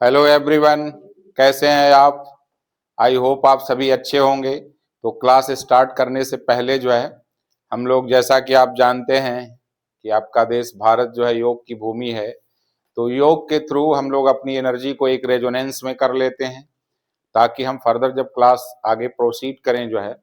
Hello everyone, कैसे हैं आप? आई होप आप सभी अच्छे होंगे। तो क्लास स्टार्ट करने से पहले जो है हम लोग, जैसा कि आप जानते हैं कि आपका देश भारत जो है योग की भूमि है, तो योग के थ्रू हम लोग अपनी एनर्जी को एक रेजोनेंस में कर लेते हैं ताकि हम फर्दर जब क्लास आगे प्रोसीड करें जो है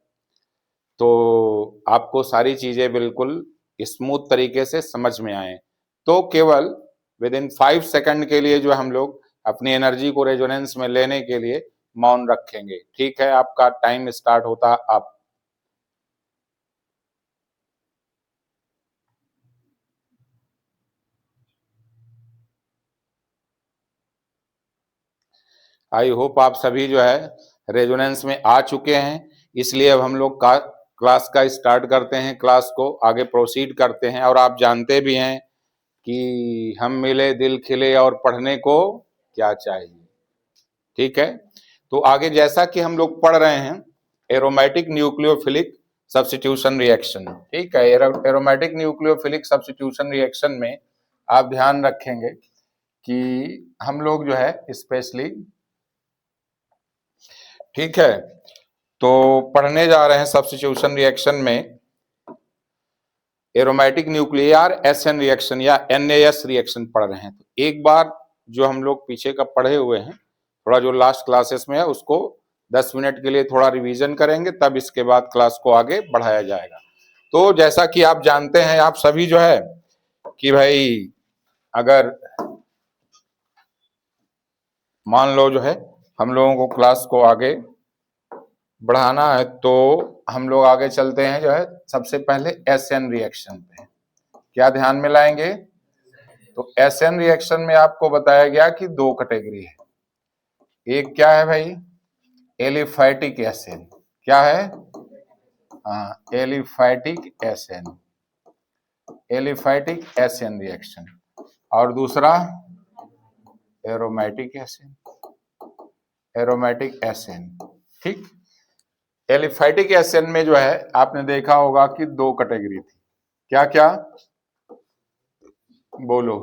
तो आपको सारी चीज़ें बिल्कुल स्मूथ तरीके से समझ में आए। तो केवल विद इन 5 सेकंड के लिए जो हम लोग अपनी एनर्जी को रेजोनेंस में लेने के लिए मौन रखेंगे। ठीक है, आपका टाइम स्टार्ट होता आप। आई होप आप सभी जो है रेजोनेंस में आ चुके हैं, इसलिए अब हम लोग का क्लास का स्टार्ट करते हैं, क्लास को आगे प्रोसीड करते हैं। और आप जानते भी हैं कि हम मिले दिल खिले और पढ़ने को क्या चाहिए। ठीक है, तो आगे जैसा कि हम लोग पढ़ रहे हैं एरोमेटिक न्यूक्लियोफिलिक सब्स्टिट्यूशन रिएक्शन। ठीक है, एरोमेटिक न्यूक्लियोफिलिक सब्स्टिट्यूशन रिएक्शन में आप ध्यान रखेंगे कि हम लोग जो है स्पेशली, ठीक है, तो पढ़ने जा रहे हैं सब्स्टिट्यूशन रिएक्शन में एरोमेटिक न्यूक्लियर एसएन रिएक्शन या एनएएस रिएक्शन पढ़ रहे हैं। तो एक बार जो हम लोग पीछे का पढ़े हुए हैं, थोड़ा जो लास्ट क्लासेस में है उसको 10 मिनट के लिए थोड़ा रिवीजन करेंगे, तब इसके बाद क्लास को आगे बढ़ाया जाएगा। तो जैसा कि आप जानते हैं आप सभी जो है कि भाई, अगर मान लो जो है हम लोगों को क्लास को आगे बढ़ाना है तो हम लोग आगे चलते हैं जो है सबसे पहले एसएन रिएक्शन पे। क्या ध्यान में लाएंगे? तो एसएन रिएक्शन में आपको बताया गया कि दो कैटेगरी है। एक क्या है भाई? Aliphatic SN. क्या है? हाँ, aliphatic SN, aliphatic SN reaction. और दूसरा एरोमेटिक एसएन, एरोमेटिक एसएन। ठीक, एलिफैटिक एसएन में जो है आपने देखा होगा कि दो कैटेगरी थी। क्या क्या बोलो?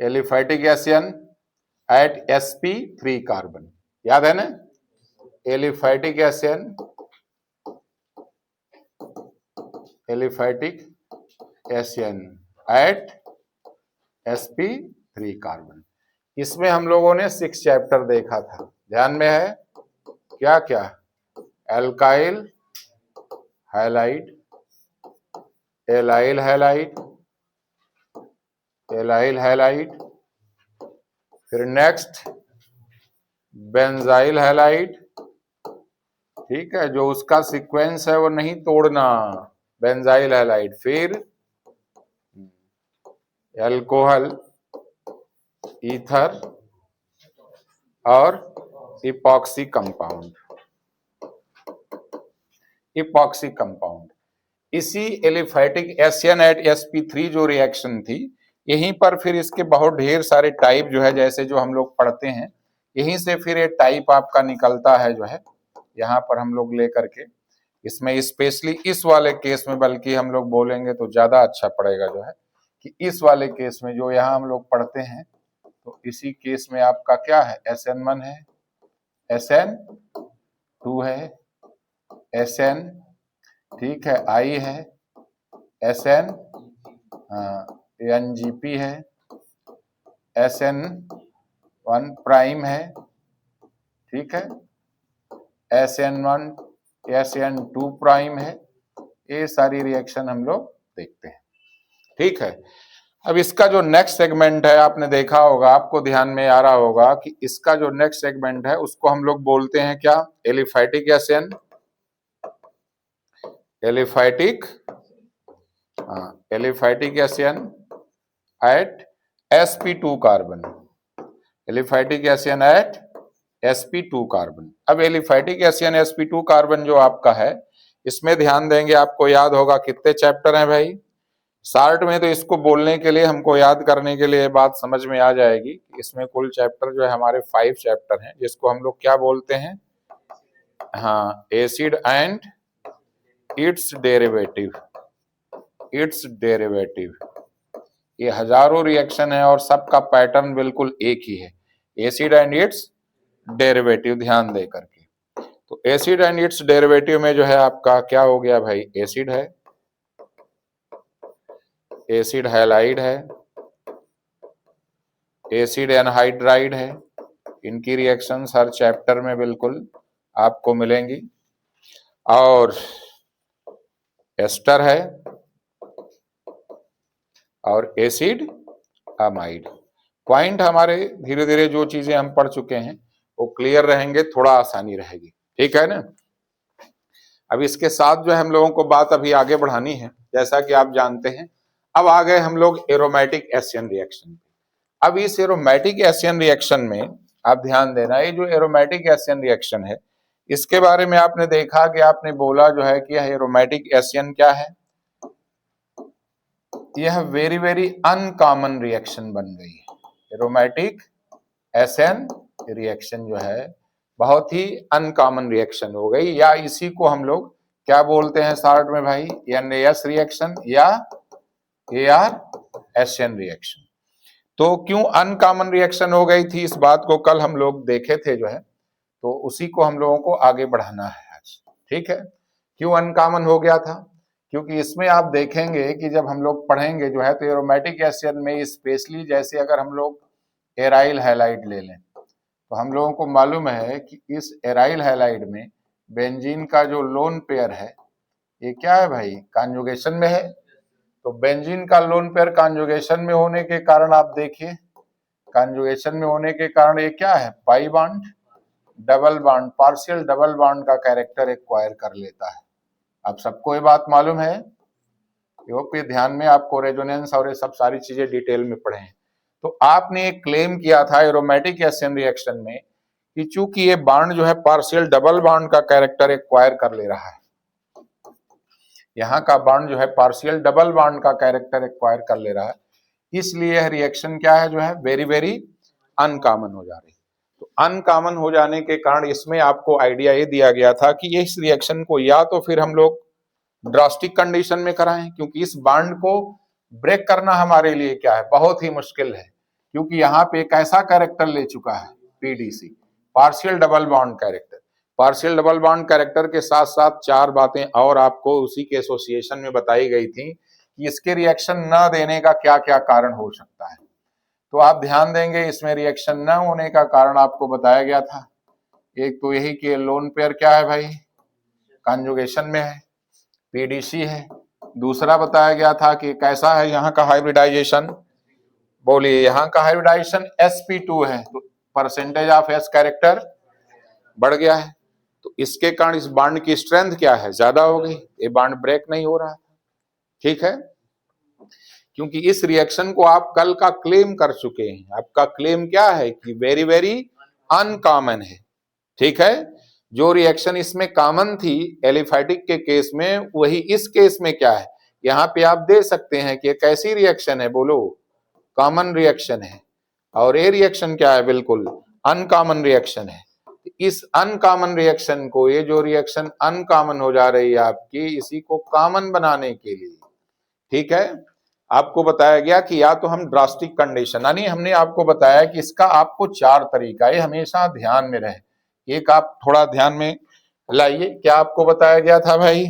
Aliphatic SN at sp3 carbon, याद है ना? Aliphatic SN, aliphatic SN at sp3 carbon. इसमें हम लोगों ने 6 चैप्टर देखा था, ध्यान में है? क्या क्या? Alkyl halide, allyl halide, allyl halide, फिर नेक्स्ट बेंजाइल हैलाइड। ठीक है, जो उसका सीक्वेंस है वो नहीं तोड़ना, बेंजाइल हैलाइड, फिर एल्कोहल, ईथर और इपॉक्सी कंपाउंड, इपॉक्सी कंपाउंड। इसी एलिफैटिक एसएन एट sp3 जो रिएक्शन थी, यहीं पर फिर इसके बहुत ढेर सारे टाइप जो है, जैसे जो हम लोग पढ़ते हैं, यहीं से फिर एक टाइप आपका निकलता है जो है यहाँ पर हम लोग लेकर के। इसमें स्पेशली इस वाले केस में, बल्कि हम लोग बोलेंगे तो ज्यादा अच्छा पड़ेगा जो है कि इस वाले केस में जो यहाँ हम लोग पढ़ते हैं, तो इसी केस में आपका क्या है? SN1 है, SN2 है, SN, ठीक है, I है, SN NGP है, SN1 प्राइम है, ठीक है, SN1 SN2 प्राइम है। ये सारी रिएक्शन हम लोग देखते हैं। ठीक है, अब इसका जो नेक्स्ट सेगमेंट है आपने देखा होगा, आपको ध्यान में आ रहा होगा कि इसका जो नेक्स्ट सेगमेंट है उसको हम लोग बोलते हैं क्या? Aliphatic SN, aliphatic, aliphatic SN at sp2 carbon, aliphatic SN at sp2 carbon. अब एलिफैटिक एसएन sp2 कार्बन जो आपका है, इसमें ध्यान देंगे, आपको याद होगा कितने चैप्टर हैं भाई? शार्ट में तो इसको बोलने के लिए, हमको याद करने के लिए बात समझ में आ जाएगी। इसमें कुल चैप्टर जो है हमारे 5 चैप्टर हैं, जिसको हम लोग क्या बोलते हैं? हाँ, acid and it's derivative, it's derivative. ये हजारों रिएक्शन है और सबका पैटर्न बिल्कुल एक ही है। एसिड एंड इट्स डेरिवेटिव, ध्यान दे करके। तो एसिड एंड इट्स डेरिवेटिव में जो है आपका क्या हो गया भाई, एसिड है, एसिड हैलाइड है, एसिड एनहाइड्राइड है। इनकी रिएक्शंस हर चैप्टर में बिल्कुल आपको मिलेंगी। और एस्टर है और एसिड अमाइड। पॉइंट हमारे धीरे धीरे जो चीजें हम पढ़ चुके हैं वो क्लियर रहेंगे, थोड़ा आसानी रहेगी, ठीक है ना। अब इसके साथ जो है हम लोगों को बात अभी आगे बढ़ानी है, जैसा कि आप जानते हैं। अब आ गए हम लोग एरोमेटिक एशियन रिएक्शन। अब इस एरोमेटिक एशियन रिएक्शन में आप ध्यान देना, ये जो एरोमेटिक एशियन रिएक्शन है इसके बारे में आपने देखा कि आपने बोला जो है कि यह एरोमेटिक एशियन क्या है, यह वेरी वेरी अनकॉमन रिएक्शन बन गई है। एरोमेटिक एशियन रिएक्शन जो है बहुत ही अनकॉमन रिएक्शन हो गई, या इसी को हम लोग क्या बोलते हैं शॉर्ट में भाई, NAS रिएक्शन या AR एशियन रिएक्शन। तो क्यों अनकॉमन रिएक्शन हो गई थी, इस बात को कल हम लोग देखे थे जो है, तो उसी को हम लोगों को आगे बढ़ाना है आज, ठीक है। क्यों अनकॉमन हो गया था, क्योंकि इसमें आप देखेंगे कि जब हम लोग पढ़ेंगे जो है तो एरोमेटिक एशियन में स्पेशली जैसे अगर हम लोग एराइल हैलाइड ले लें तो हम लोगों को मालूम है कि इस एराइल हैलाइड में बेंजीन का जो लोन पेयर है ये क्या है भाई, कॉन्जुगेशन में है। तो बेंजीन का लोन पेयर कॉन्जुगेशन में होने के कारण आप देखिए, कॉन्जुगेशन में होने के कारण ये क्या है, pi bond, double bond, partial double bond का कैरेक्टर एक्वायर कर लेता है। आप सबको ये बात मालूम है, ये ध्यान में आपको रेजोनेंस और ये सब सारी चीजें डिटेल में पढ़े हैं। तो आपने एक क्लेम किया था एरोमेटिक एशियन रिएक्शन में कि चूंकि ये बॉन्ड जो है पार्शियल डबल बॉन्ड का कैरेक्टर एक्वायर कर ले रहा है, यहाँ का बॉन्ड जो है पार्शियल डबल बॉन्ड का कैरेक्टर एक्वायर कर ले रहा है, इसलिए यह रिएक्शन क्या है जो है वेरी वेरी अनकॉमन हो जा रही है। तो अनकॉमन हो जाने के कारण इसमें आपको आइडिया ये दिया गया था कि ये इस रिएक्शन को या तो फिर हम लोग ड्रास्टिक कंडीशन में कराएं, क्योंकि इस बॉन्ड को ब्रेक करना हमारे लिए क्या है, बहुत ही मुश्किल है, क्योंकि यहाँ पे एक ऐसा कैरेक्टर ले चुका है PDC, partial double bond character. Partial double bond character के साथ साथ चार बातें और आपको उसी के एसोसिएशन में बताई गई थी कि इसके रिएक्शन न देने का क्या क्या कारण हो सकता है। तो आप ध्यान देंगे इसमें रिएक्शन न होने का कारण आपको बताया गया था, एक तो यही कि लोन पेयर क्या है भाई, कॉन्जुगेशन में है, PDC है। दूसरा बताया गया था कि कैसा है यहाँ का हाइब्रिडाइजेशन, बोलिए यहाँ का हाइब्रिडाइजेशन sp2 है, तो परसेंटेज ऑफ s कैरेक्टर बढ़ गया है। तो इसके कारण इस बॉन्ड की स्ट्रेंथ क्या है, ज्यादा हो गई, ये बॉन्ड ब्रेक नहीं हो रहा, ठीक है। क्योंकि इस रिएक्शन को आप कल का क्लेम कर चुके हैं, आपका क्लेम क्या है कि वेरी वेरी अनकॉमन है, ठीक है। जो रिएक्शन इसमें कॉमन थी एलिफैटिक के केस में, वही इस केस में क्या है, यहाँ पे आप दे सकते हैं कि एक ऐसी रिएक्शन है, बोलो कॉमन रिएक्शन है, और ये रिएक्शन क्या है, बिल्कुल अनकॉमन रिएक्शन है। इस अनकॉमन रिएक्शन को, ये जो रिएक्शन अनकॉमन हो जा रही है आपकी, इसी को कॉमन बनाने के लिए, ठीक है, आपको बताया गया कि या तो हम ड्रास्टिक कंडीशन, यानी हमने आपको बताया कि इसका आपको चार तरीका, ये हमेशा ध्यान में रहे। एक आप थोड़ा ध्यान में लाइए, क्या आपको बताया गया था भाई,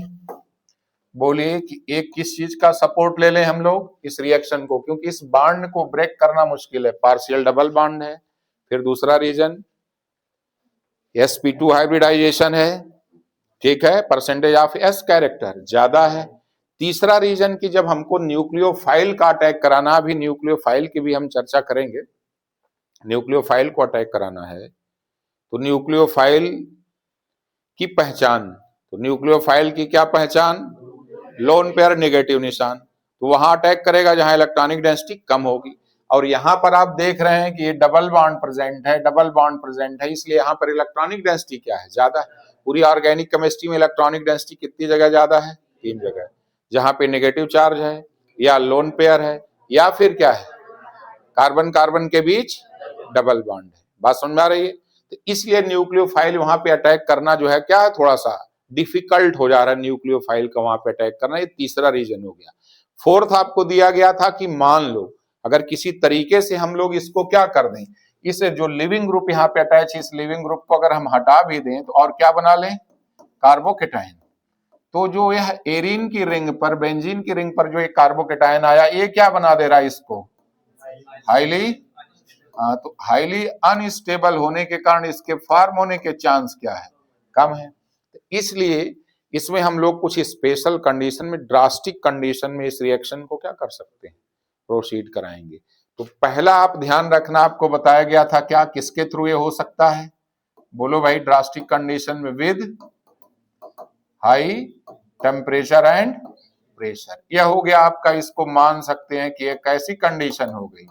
बोलिए कि एक किस चीज का सपोर्ट ले लें हम लोग, इस रिएक्शन को, क्योंकि इस बॉन्ड को ब्रेक करना मुश्किल है, पार्शियल डबल बॉन्ड है। फिर दूसरा रीजन sp2 हाइब्रिडाइजेशन है, ठीक है, परसेंटेज ऑफ s कैरेक्टर ज्यादा है। तीसरा रीजन कि जब हमको न्यूक्लियोफाइल का अटैक कराना, अभी न्यूक्लियोफाइल की भी हम चर्चा करेंगे, न्यूक्लियोफाइल को अटैक कराना है तो न्यूक्लियोफाइल की पहचान, तो न्यूक्लियोफाइल की क्या पहचान, लोन पेयर नेगेटिव निशान, तो वहां अटैक करेगा जहां इलेक्ट्रॉनिक डेंसिटी कम होगी। और यहाँ पर आप देख रहे हैं कि ये डबल बॉन्ड प्रेजेंट है, डबल बॉन्ड प्रेजेंट है, इसलिए यहाँ पर इलेक्ट्रॉनिक डेंसिटी क्या है, ज्यादा है। पूरी ऑर्गेनिक केमिस्ट्री में इलेक्ट्रॉनिक डेंसिटी कितनी जगह ज्यादा है, 3 जगह, जहां पे नेगेटिव चार्ज है या लोन पेयर है या फिर क्या है, कार्बन कार्बन के बीच डबल बॉन्ड है। बात समझ में आ रही है। तो इसलिए न्यूक्लियोफाइल वहां पे अटैक करना जो है क्या है, थोड़ा सा डिफिकल्ट हो जा रहा है न्यूक्लियोफाइल का वहां पे अटैक करना। ये तीसरा रीजन हो गया। फोर्थ आपको दिया गया था कि मान लो अगर किसी तरीके से हम लोग इसको क्या कर दें, इस जो लिविंग ग्रुप यहाँ पे अटैच है, इस लिविंग ग्रुप को अगर हम हटा भी दें तो और क्या बना लें, कार्बोकेटाइन। तो जो यह एरीन की रिंग पर, बेंजीन की रिंग पर जो एक कार्बोकेटाइन आया, ये क्या बना दे रहा है इसको, हाईली, तो हाईली अनस्टेबल होने के कारण इसके फॉर्म होने के चांस क्या है, कम है। तो इसलिए इसमें हम लोग कुछ स्पेशल कंडीशन में, ड्रास्टिक कंडीशन में इस रिएक्शन को क्या कर सकते हैं, प्रोसीड कराएंगे। तो पहला आप ध्यान रखना, आपको बताया गया था क्या, किसके थ्रू ये हो सकता है, बोलो भाई, ड्रास्टिक कंडीशन में with high temperature and pressure. यह हो गया आपका, इसको मान सकते हैं कि एक ऐसी कंडीशन हो गई,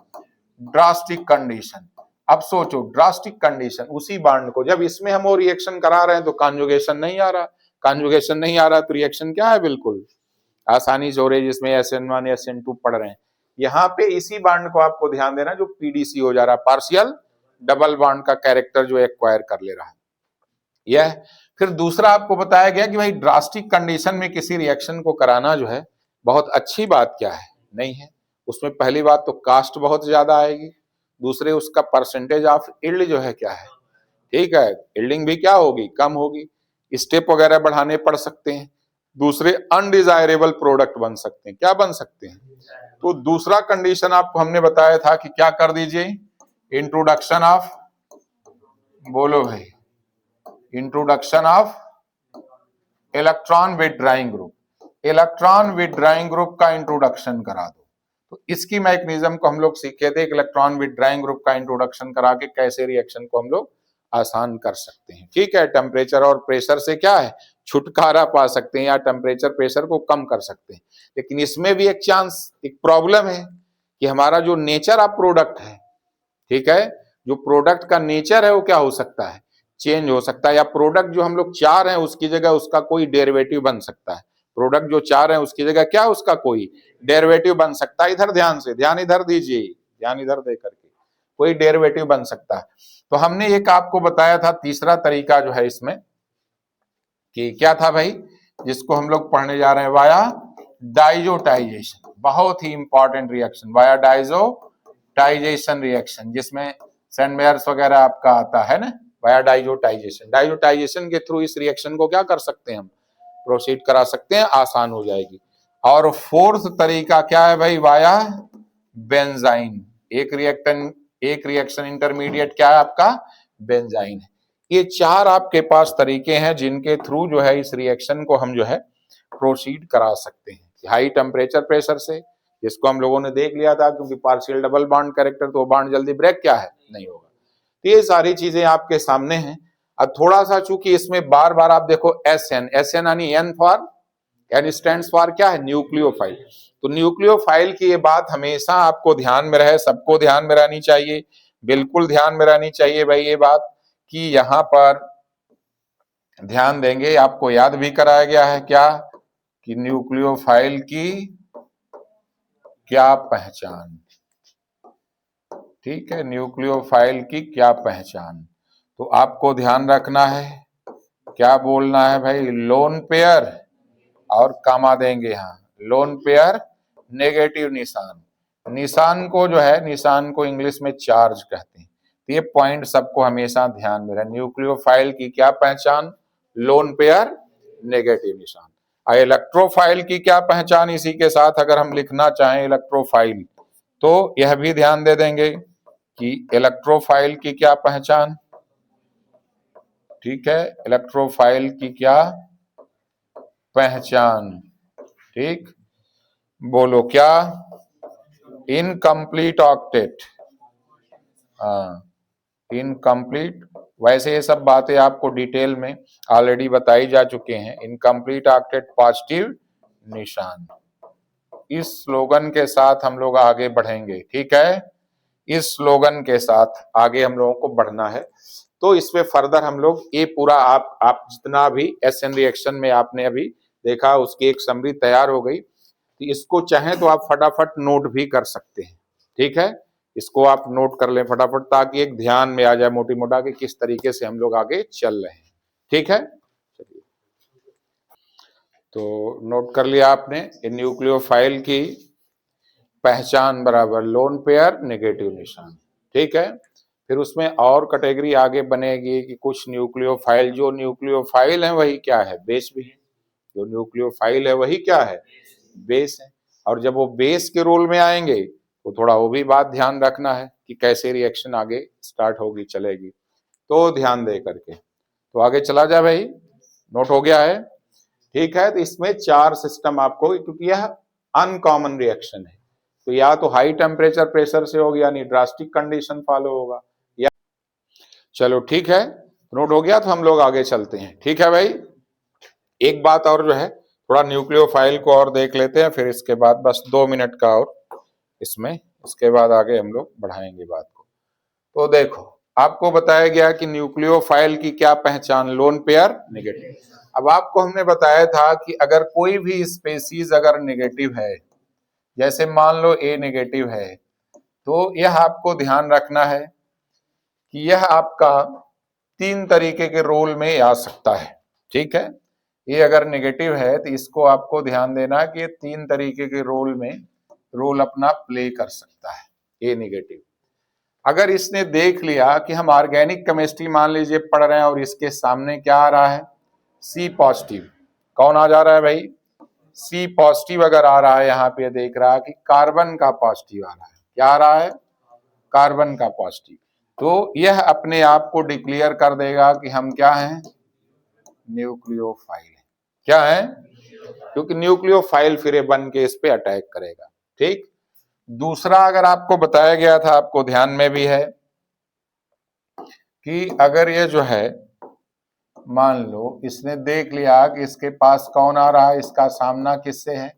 ड्रास्टिक कंडीशन। अब सोचो, ड्रास्टिक कंडीशन, उसी बॉन्ड को जब इसमें हम वो रिएक्शन करा रहे हैं तो कॉन्जुगेशन नहीं आ रहा, कॉन्जुगेशन नहीं आ रहा तो रिएक्शन क्या है, बिल्कुल आसानी से हो रही है, जिसमें SN1 SN2 पढ़ रहे हैं। यहाँ पे इसी बॉन्ड को आपको ध्यान देना जो PDC हो जा रहा है, पार्शियल डबल बॉन्ड का कैरेक्टर जो एक्वायर कर ले रहा है यह। फिर दूसरा आपको बताया गया कि भाई ड्रास्टिक कंडीशन में किसी रिएक्शन को कराना जो है बहुत अच्छी बात क्या है, नहीं है। उसमें पहली बात तो कास्ट बहुत ज्यादा आएगी, दूसरे उसका परसेंटेज ऑफ इल्ड जो है क्या है, ठीक है, इल्डिंग भी क्या होगी, कम होगी, स्टेप वगैरह बढ़ाने पड़ सकते हैं, दूसरे अनडिजायरेबल प्रोडक्ट बन सकते हैं, क्या बन सकते हैं। तो दूसरा कंडीशन आपको हमने बताया था कि क्या कर दीजिए, इंट्रोडक्शन ऑफ, बोलो भाई, introduction of electron withdrawing group, electron withdrawing group का इंट्रोडक्शन करा दो। तो इसकी मैकेनिज्म को हम लोग सीखे थे, इलेक्ट्रॉन विथड्राइंग ग्रुप का इंट्रोडक्शन करा के कैसे रिएक्शन को हम लोग आसान कर सकते हैं, ठीक है। टेम्परेचर और प्रेशर से क्या है, छुटकारा पा सकते हैं या टेम्परेचर प्रेशर को कम कर सकते हैं। लेकिन इसमें भी एक चांस, एक प्रॉब्लम है कि हमारा जो नेचर ऑफ प्रोडक्ट है, ठीक है, जो प्रोडक्ट का नेचर है वो क्या हो सकता है, चेंज हो सकता है, या प्रोडक्ट जो हम लोग चाह रहे हैं उसकी जगह उसका कोई डेरिवेटिव बन सकता है, प्रोडक्ट जो चाह रहे हैं उसकी जगह क्या उसका कोई डेरिवेटिव बन सकता है। इधर ध्यान से, ध्यान इधर दीजिए, ध्यान इधर दे करके, कोई डेरिवेटिव बन सकता है। तो हमने एक आपको बताया था तीसरा तरीका जो है इसमें, कि क्या था भाई, जिसको हम लोग पढ़ने जा रहे हैं, वाया डाइजोटाइजेशन, बहुत ही important reaction, via diazotization reaction, जिसमें सेंडमेयर्स वगैरह आपका आता है ना, वाया डाइजोटाइजेशन। डाइजोटाइजेशन के थ्रू इस रिएक्शन को क्या कर सकते हैं हम, प्रोसीड करा सकते हैं, आसान हो जाएगी। और फोर्थ तरीका क्या है भाई, वाया बेंजाइन, एक रिएक्शन इंटरमीडिएट क्या है आपका, बेंजाइन है। ये चार आपके पास तरीके हैं जिनके थ्रू जो है इस रिएक्शन को हम जो है प्रोसीड करा सकते हैं। हाई टेम्परेचर प्रेशर से, जिसको हम लोगों ने देख लिया था, क्योंकि पार्शियल डबल बॉन्ड कैरेक्टर, तो बॉन्ड जल्दी ब्रेक क्या है, नहीं होगा। तो ये सारी चीजें आपके सामने हैं। अब थोड़ा सा चूंकि इसमें बार बार आप देखो SN यानी N for, N stands for क्या है, न्यूक्लियोफाइल। तो न्यूक्लियोफाइल की ये बात हमेशा आपको ध्यान में रहे, सबको ध्यान में रहनी चाहिए, बिल्कुल ध्यान में रहनी चाहिए भाई ये बात, कि यहां पर ध्यान देंगे, आपको याद भी कराया गया है क्या, कि न्यूक्लियोफाइल की क्या पहचान, ठीक है, न्यूक्लियोफाइल की क्या पहचान। तो आपको ध्यान रखना है, क्या बोलना है भाई, लोन पेयर, और कामा देंगे यहाँ, लोन पेयर नेगेटिव निशान, निशान को जो है, निशान को इंग्लिश में चार्ज कहते हैं। तो ये पॉइंट सबको हमेशा ध्यान में रहे, न्यूक्लियोफाइल की क्या पहचान, लोन पेयर नेगेटिव निशान। और इलेक्ट्रोफाइल की क्या पहचान, इसी के साथ अगर हम लिखना चाहें इलेक्ट्रोफाइल, तो यह भी ध्यान दे देंगे कि इलेक्ट्रोफाइल की क्या पहचान, ठीक है, इलेक्ट्रोफाइल की क्या पहचान, ठीक, बोलो क्या, इनकम्प्लीट ऑक्टेट, हाँ, इनकम्प्लीट। वैसे ये सब बातें आपको डिटेल में ऑलरेडी बताई जा चुके हैं। इनकम्प्लीट ऑक्टेट पॉजिटिव निशान, इस स्लोगन के साथ हम लोग आगे बढ़ेंगे, ठीक है, इस स्लोगन के साथ आगे हम लोगों को बढ़ना है। तो इसमें फर्दर हम लोग ये पूरा आप जितना भी SN रिएक्शन में आपने अभी देखा उसकी एक समरी तैयार हो गई। तो इसको चाहें तो आप फटाफट नोट भी कर सकते हैं, ठीक है, इसको आप नोट कर लें फटाफट, ताकि एक ध्यान में आ जाए मोटी मोटा कि किस तरीके से हम लोग आगे चल रहे हैं, ठीक है। चलिए, तो नोट कर लिया आपने, न्यूक्लियोफाइल की पहचान बराबर लोन पेयर नेगेटिव निशान, ठीक है। फिर उसमें और कैटेगरी आगे बनेगी कि कुछ न्यूक्लियोफाइल, जो न्यूक्लियोफाइल है वही क्या है, बेस भी है। जो न्यूक्लियोफाइल है वही क्या है, बेस है। और जब वो बेस के रोल में आएंगे तो थोड़ा वो भी बात ध्यान रखना है कि कैसे रिएक्शन आगे स्टार्ट होगी, चलेगी, तो ध्यान दे करके। तो आगे चला जा भाई, नोट हो गया है, ठीक है। तो इसमें 4 सिस्टम आपको, क्योंकि यह अनकॉमन रिएक्शन है, तो या तो हाई टेम्परेचर प्रेशर से होगी यानी ड्रास्टिक कंडीशन फॉलो होगा, या चलो ठीक है, नोट हो गया। तो हम लोग आगे चलते हैं, ठीक है भाई। एक बात और जो है, थोड़ा न्यूक्लियोफाइल को और देख लेते हैं, फिर इसके बाद बस 2 मिनट का और इसमें, उसके बाद आगे हम लोग बढ़ाएंगे बात को। तो देखो, आपको बताया गया कि न्यूक्लियोफाइल की क्या पहचान, लोन पेयर नेगेटिव। अब आपको हमने बताया था कि अगर कोई भी स्पेसीज अगर नेगेटिव है, जैसे मान लो ए नेगेटिव है, तो यह आपको ध्यान रखना है कि यह आपका 3 तरीके के रोल में आ सकता है, ठीक है। ये अगर नेगेटिव है तो इसको आपको ध्यान देना है कि ये 3 तरीके के रोल में रोल अपना प्ले कर सकता है, ए नेगेटिव। अगर इसने देख लिया कि हम ऑर्गेनिक केमिस्ट्री मान लीजिए पढ़ रहे हैं और इसके सामने क्या आ रहा है, सी पॉजिटिव, कौन आ जा रहा है भाई, सी पॉजिटिव अगर आ रहा है, यहाँ पे देख रहा है कि कार्बन का पॉजिटिव आ रहा है, क्या आ रहा है, कार्बन का पॉजिटिव, तो यह अपने आप को डिक्लेयर कर देगा कि हम क्या हैं, न्यूक्लियोफाइल है, क्या है, क्योंकि न्यूक्लियोफाइल फिर ये बन के इस पे अटैक करेगा, ठीक। दूसरा अगर आपको बताया गया था, आपको ध्यान में भी है कि अगर ये जो है, मान लो इसने देख लिया कि इसके पास कौन आ रहा है, इसका सामना किससे है,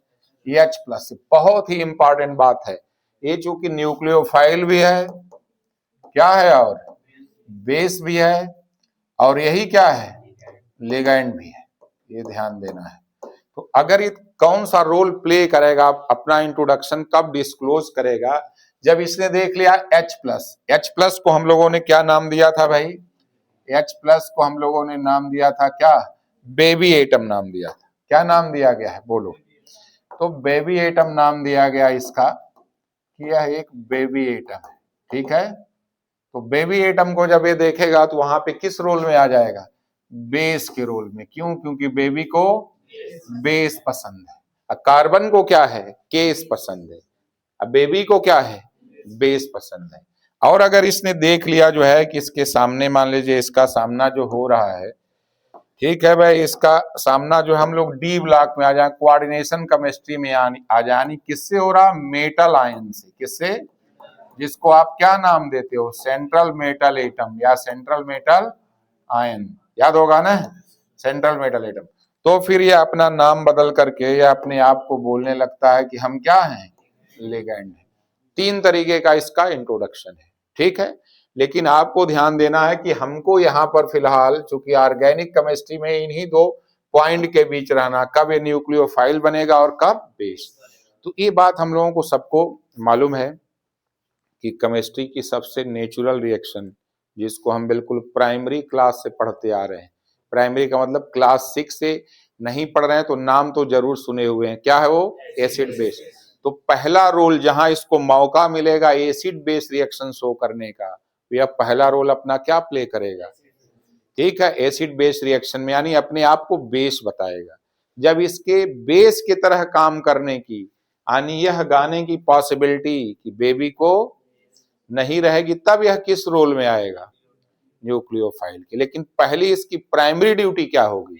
H+, बहुत ही इंपॉर्टेंट बात है ये, चूंकि न्यूक्लियोफाइल भी है, क्या है, और बेस भी है, और यही क्या है, लिगैंड भी है, ये ध्यान देना है। तो अगर ये कौन सा रोल प्ले करेगा, अपना इंट्रोडक्शन कब डिस्क्लोज करेगा, जब इसने देख लिया H+ को हम लोगों ने क्या नाम दिया था भाई, H+ को हम लोगों ने नाम दिया था क्या, बेबी एटम नाम दिया था, क्या नाम दिया गया है बोलो, तो बेबी एटम नाम दिया गया इसका कि यह एक बेबी एटम है, ठीक है। तो बेबी एटम को जब ये देखेगा तो वहां पे किस रोल में आ जाएगा, बेस के रोल में, क्यों, क्योंकि बेबी को बेस पसंद है, और कार्बन को क्या है, केस पसंद है, अब बेबी को क्या है, बेस पसंद है। और अगर इसने देख लिया जो है कि इसके सामने मान लीजिए इसका सामना जो हो रहा है, ठीक है भाई, इसका सामना जो हम लोग डी ब्लॉक में आ जाए, कोऑर्डिनेशन केमिस्ट्री में आ जाए, किससे हो रहा, मेटल आयन से, किससे, जिसको आप क्या नाम देते हो, सेंट्रल मेटल एटम या सेंट्रल मेटल आयन, याद होगा ना, सेंट्रल मेटल एटम। तो फिर ये अपना नाम बदल करके ये अपने आप को बोलने लगता है कि हम क्या हैं, लिगैंड है। 3 तरीके का इसका इंट्रोडक्शन है, ठीक है। लेकिन आपको ध्यान देना है कि हमको यहाँ पर फिलहाल, चूंकि ऑर्गेनिक केमिस्ट्री में इन्हीं 2 पॉइंट के बीच रहना, कब ये न्यूक्लियोफाइल बनेगा और कब बेस। तो ये बात हम लोगों को सबको मालूम है कि केमिस्ट्री की सबसे नेचुरल रिएक्शन, जिसको हम बिल्कुल प्राइमरी क्लास से पढ़ते आ रहे हैं, प्राइमरी का मतलब क्लास 6 से नहीं पढ़ रहे हैं तो नाम तो जरूर सुने हुए हैं, क्या है वो, एसिड बेस। तो पहला रोल जहां इसको मौका मिलेगा एसिड बेस रिएक्शन शो करने का, तो यह पहला रोल अपना क्या प्ले करेगा, ठीक है, एसिड बेस रिएक्शन में, यानी अपने आप को बेस बताएगा। जब इसके बेस की तरह काम करने की, यानी यह गाने की पॉसिबिलिटी कि बेबी को नहीं रहेगी, तब यह किस रोल में आएगा, न्यूक्लियोफाइल की। लेकिन पहली इसकी प्राइमरी ड्यूटी क्या होगी,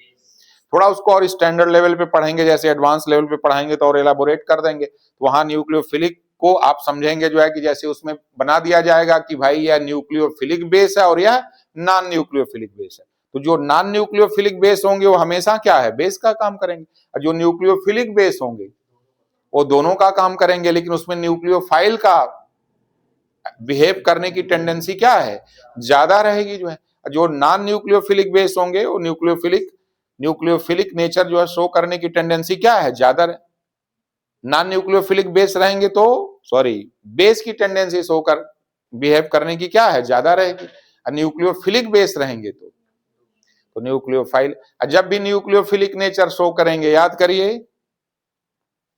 थोड़ा उसको और स्टैंडर्ड लेवल पे पढ़ेंगे, जैसे एडवांस लेवल पे पढ़ाएंगे तो और एलाबोरेट कर देंगे, तो वहां न्यूक्लियोफिलिक को आप समझेंगे जो है कि जैसे उसमें बना दिया जाएगा कि भाई यह न्यूक्लियोफिलिक बेस है और यह नॉन न्यूक्लियोफिलिक बेस है। तो जो नॉन न्यूक्लियोफिलिक बेस होंगे वो हमेशा क्या है, बेस का काम करेंगे, और जो न्यूक्लियोफिलिक बेस होंगे वो दोनों का काम करेंगे, लेकिन उसमें न्यूक्लियोफाइल का बिहेव करने की टेंडेंसी क्या है, ज्यादा रहेगी जो है। जो नॉन न्यूक्लियोफिलिक बेस होंगे वो न्यूक्लियोफिलिक नेचर जो है शो करने की टेंडेंसी क्या है, ज्यादा। नॉन न्यूक्लियोफिलिक बेस रहेंगे तो बेस की टेंडेंसी शो कर बिहेव करने की क्या है, ज्यादा रहेगी। न्यूक्लियोफिलिक बेस रहेंगे तो न्यूक्लियोफाइल, जब भी न्यूक्लियोफिलिक नेचर शो करेंगे, याद करिए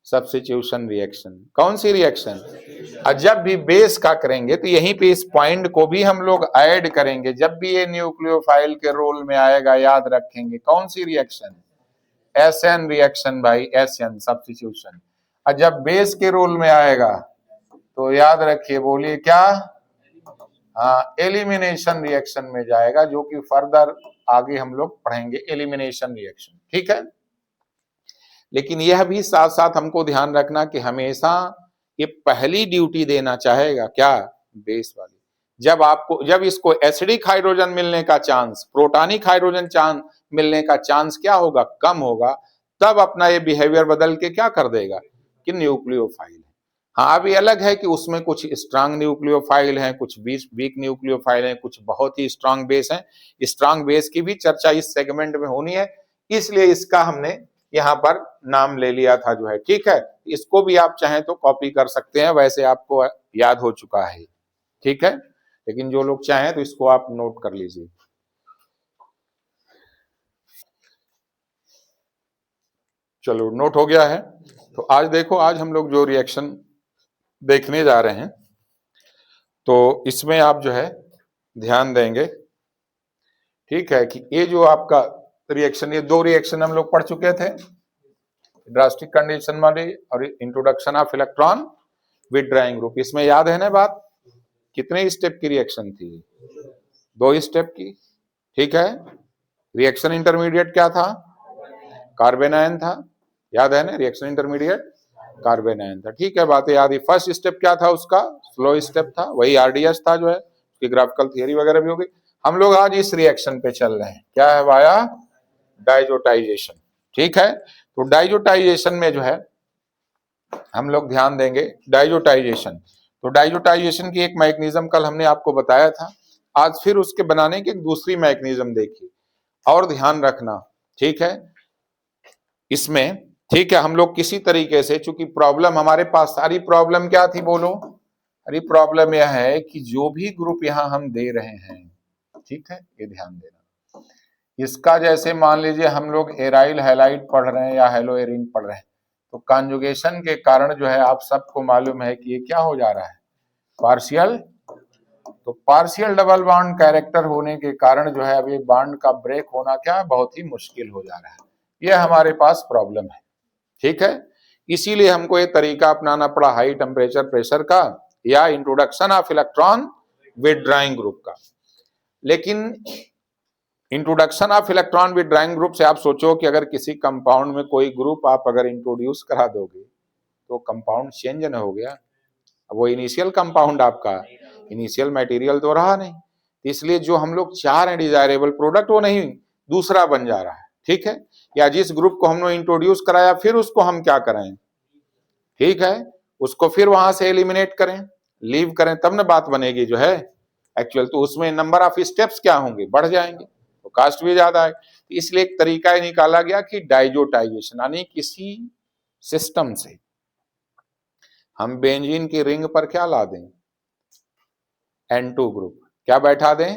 सब्स्टिट्यूशन रिएक्शन। कौन सी रिएक्शन? और जब भी बेस का करेंगे तो यहीं पे इस पॉइंट को भी हम लोग ऐड करेंगे। जब भी ये न्यूक्लियोफाइल के रोल में आएगा याद रखेंगे कौन सी रिएक्शन? SN रिएक्शन भाई, SN सब्स्टिट्यूशन। और जब बेस के रोल में आएगा तो याद रखिए, बोलिए क्या? हाँ, एलिमिनेशन रिएक्शन में जाएगा, जो कि फर्दर आगे हम लोग पढ़ेंगे एलिमिनेशन रिएक्शन। ठीक है, लेकिन यह भी साथ साथ हमको ध्यान रखना कि हमेशा ये पहली ड्यूटी देना चाहेगा क्या? बेस वाली। जब इसको एसिडिक हाइड्रोजन मिलने का चांस, प्रोटॉनिक हाइड्रोजन चांस मिलने का चांस क्या होगा? कम होगा। तब अपना ये बिहेवियर बदल के क्या कर देगा कि न्यूक्लियोफाइल है। हाँ, अभी अलग है कि उसमें कुछ स्ट्रांग न्यूक्लियोफाइल हैं, कुछ वीक न्यूक्लियोफाइल हैं, कुछ बहुत ही स्ट्रांग बेस हैं। स्ट्रांग बेस की भी चर्चा इस सेगमेंट में होनी है, इसलिए इसका हमने यहाँ पर नाम ले लिया था जो है। ठीक है, इसको भी आप चाहें तो कॉपी कर सकते हैं, वैसे आपको याद हो चुका है। ठीक है, लेकिन जो लोग चाहें तो इसको आप नोट कर लीजिए। चलो, नोट हो गया है। तो आज देखो, आज हम लोग जो रिएक्शन देखने जा रहे हैं तो इसमें आप जो है ध्यान देंगे, ठीक है, कि ये जो आपका रिएक्शन, ये दो रिएक्शन हम लोग पढ़ चुके थे, ड्रास्टिक कंडीशन वाली और introduction of electron withdrawing group. इसमें याद है ना बात, कितने स्टेप की रिएक्शन थी? 2 स्टेप की। ठीक है, रिएक्शन इंटरमीडिएट क्या था? कार्बन आयन था। याद है ना, रिएक्शन इंटरमीडिएट कार्बन आयन था। ठीक है, बातें याद है। फर्स्ट स्टेप क्या था उसका? स्लो स्टेप था, वही RDS था जो है, उसकी ग्राफिकल थियरी वगैरह भी होगी। हम लोग आज इस रिएक्शन पे चल रहे हैं, क्या है? Via diazotization. ठीक है, तो डाइजोटाइजेशन में जो है हम लोग ध्यान देंगे डाइजोटाइजेशन। तो डाइजोटाइजेशन की एक मैकेनिज्म कल हमने आपको बताया था, आज फिर उसके बनाने की एक दूसरी मैकेनिज्म देखिए और ध्यान रखना। ठीक है, इसमें ठीक है, हम लोग किसी तरीके से, चूंकि प्रॉब्लम हमारे पास सारी प्रॉब्लम क्या थी बोलो? अरे प्रॉब्लम यह है कि जो भी ग्रुप यहाँ हम दे रहे हैं, ठीक है, ये ध्यान देना, इसका जैसे मान लीजिए हम लोग एराइल हैलाइड पढ़ रहे हैं या हेलोएरिन पढ़ रहे हैं, तो कॉन्जुगेशन के कारण जो है आप सबको मालूम है कि ये क्या हो जा रहा है? पार्शियल। तो पार्शियल डबल बॉन्ड कैरेक्टर होने के कारण जो है अब ये बॉन्ड का ब्रेक होना क्या है? बहुत ही मुश्किल हो जा रहा है। ये हमारे पास प्रॉब्लम है। ठीक है, इसीलिए हमको ये तरीका अपनाना पड़ा हाई टेम्परेचर प्रेशर का या introduction of electron withdrawing group का। लेकिन introduction of electron withdrawing group से आप सोचो कि अगर किसी कंपाउंड में कोई ग्रुप आप अगर इंट्रोड्यूस करा दोगे तो कंपाउंड चेंज न हो गया? वो इनिशियल कंपाउंड आपका इनिशियल मटेरियल तो रहा नहीं, इसलिए जो हम लोग चाह रहे हैं डिजायरेबल प्रोडक्ट वो नहीं, दूसरा बन जा रहा है। ठीक है, या जिस ग्रुप को हमने इंट्रोड्यूस कराया फिर उसको हम क्या करें? ठीक है, उसको फिर वहां से एलिमिनेट करें, लीव करें, तब ना बात बनेगी जो है एक्चुअल। तो उसमें नंबर ऑफ स्टेप्स क्या होंगे? बढ़ जाएंगे, तो कास्ट भी ज्यादा है। तो इसलिए एक तरीका ही निकाला गया कि डाइजोटाइजेशन, यानी किसी सिस्टम से हम बेंजीन की रिंग पर क्या ला दें? N2 group. क्या बैठा दें?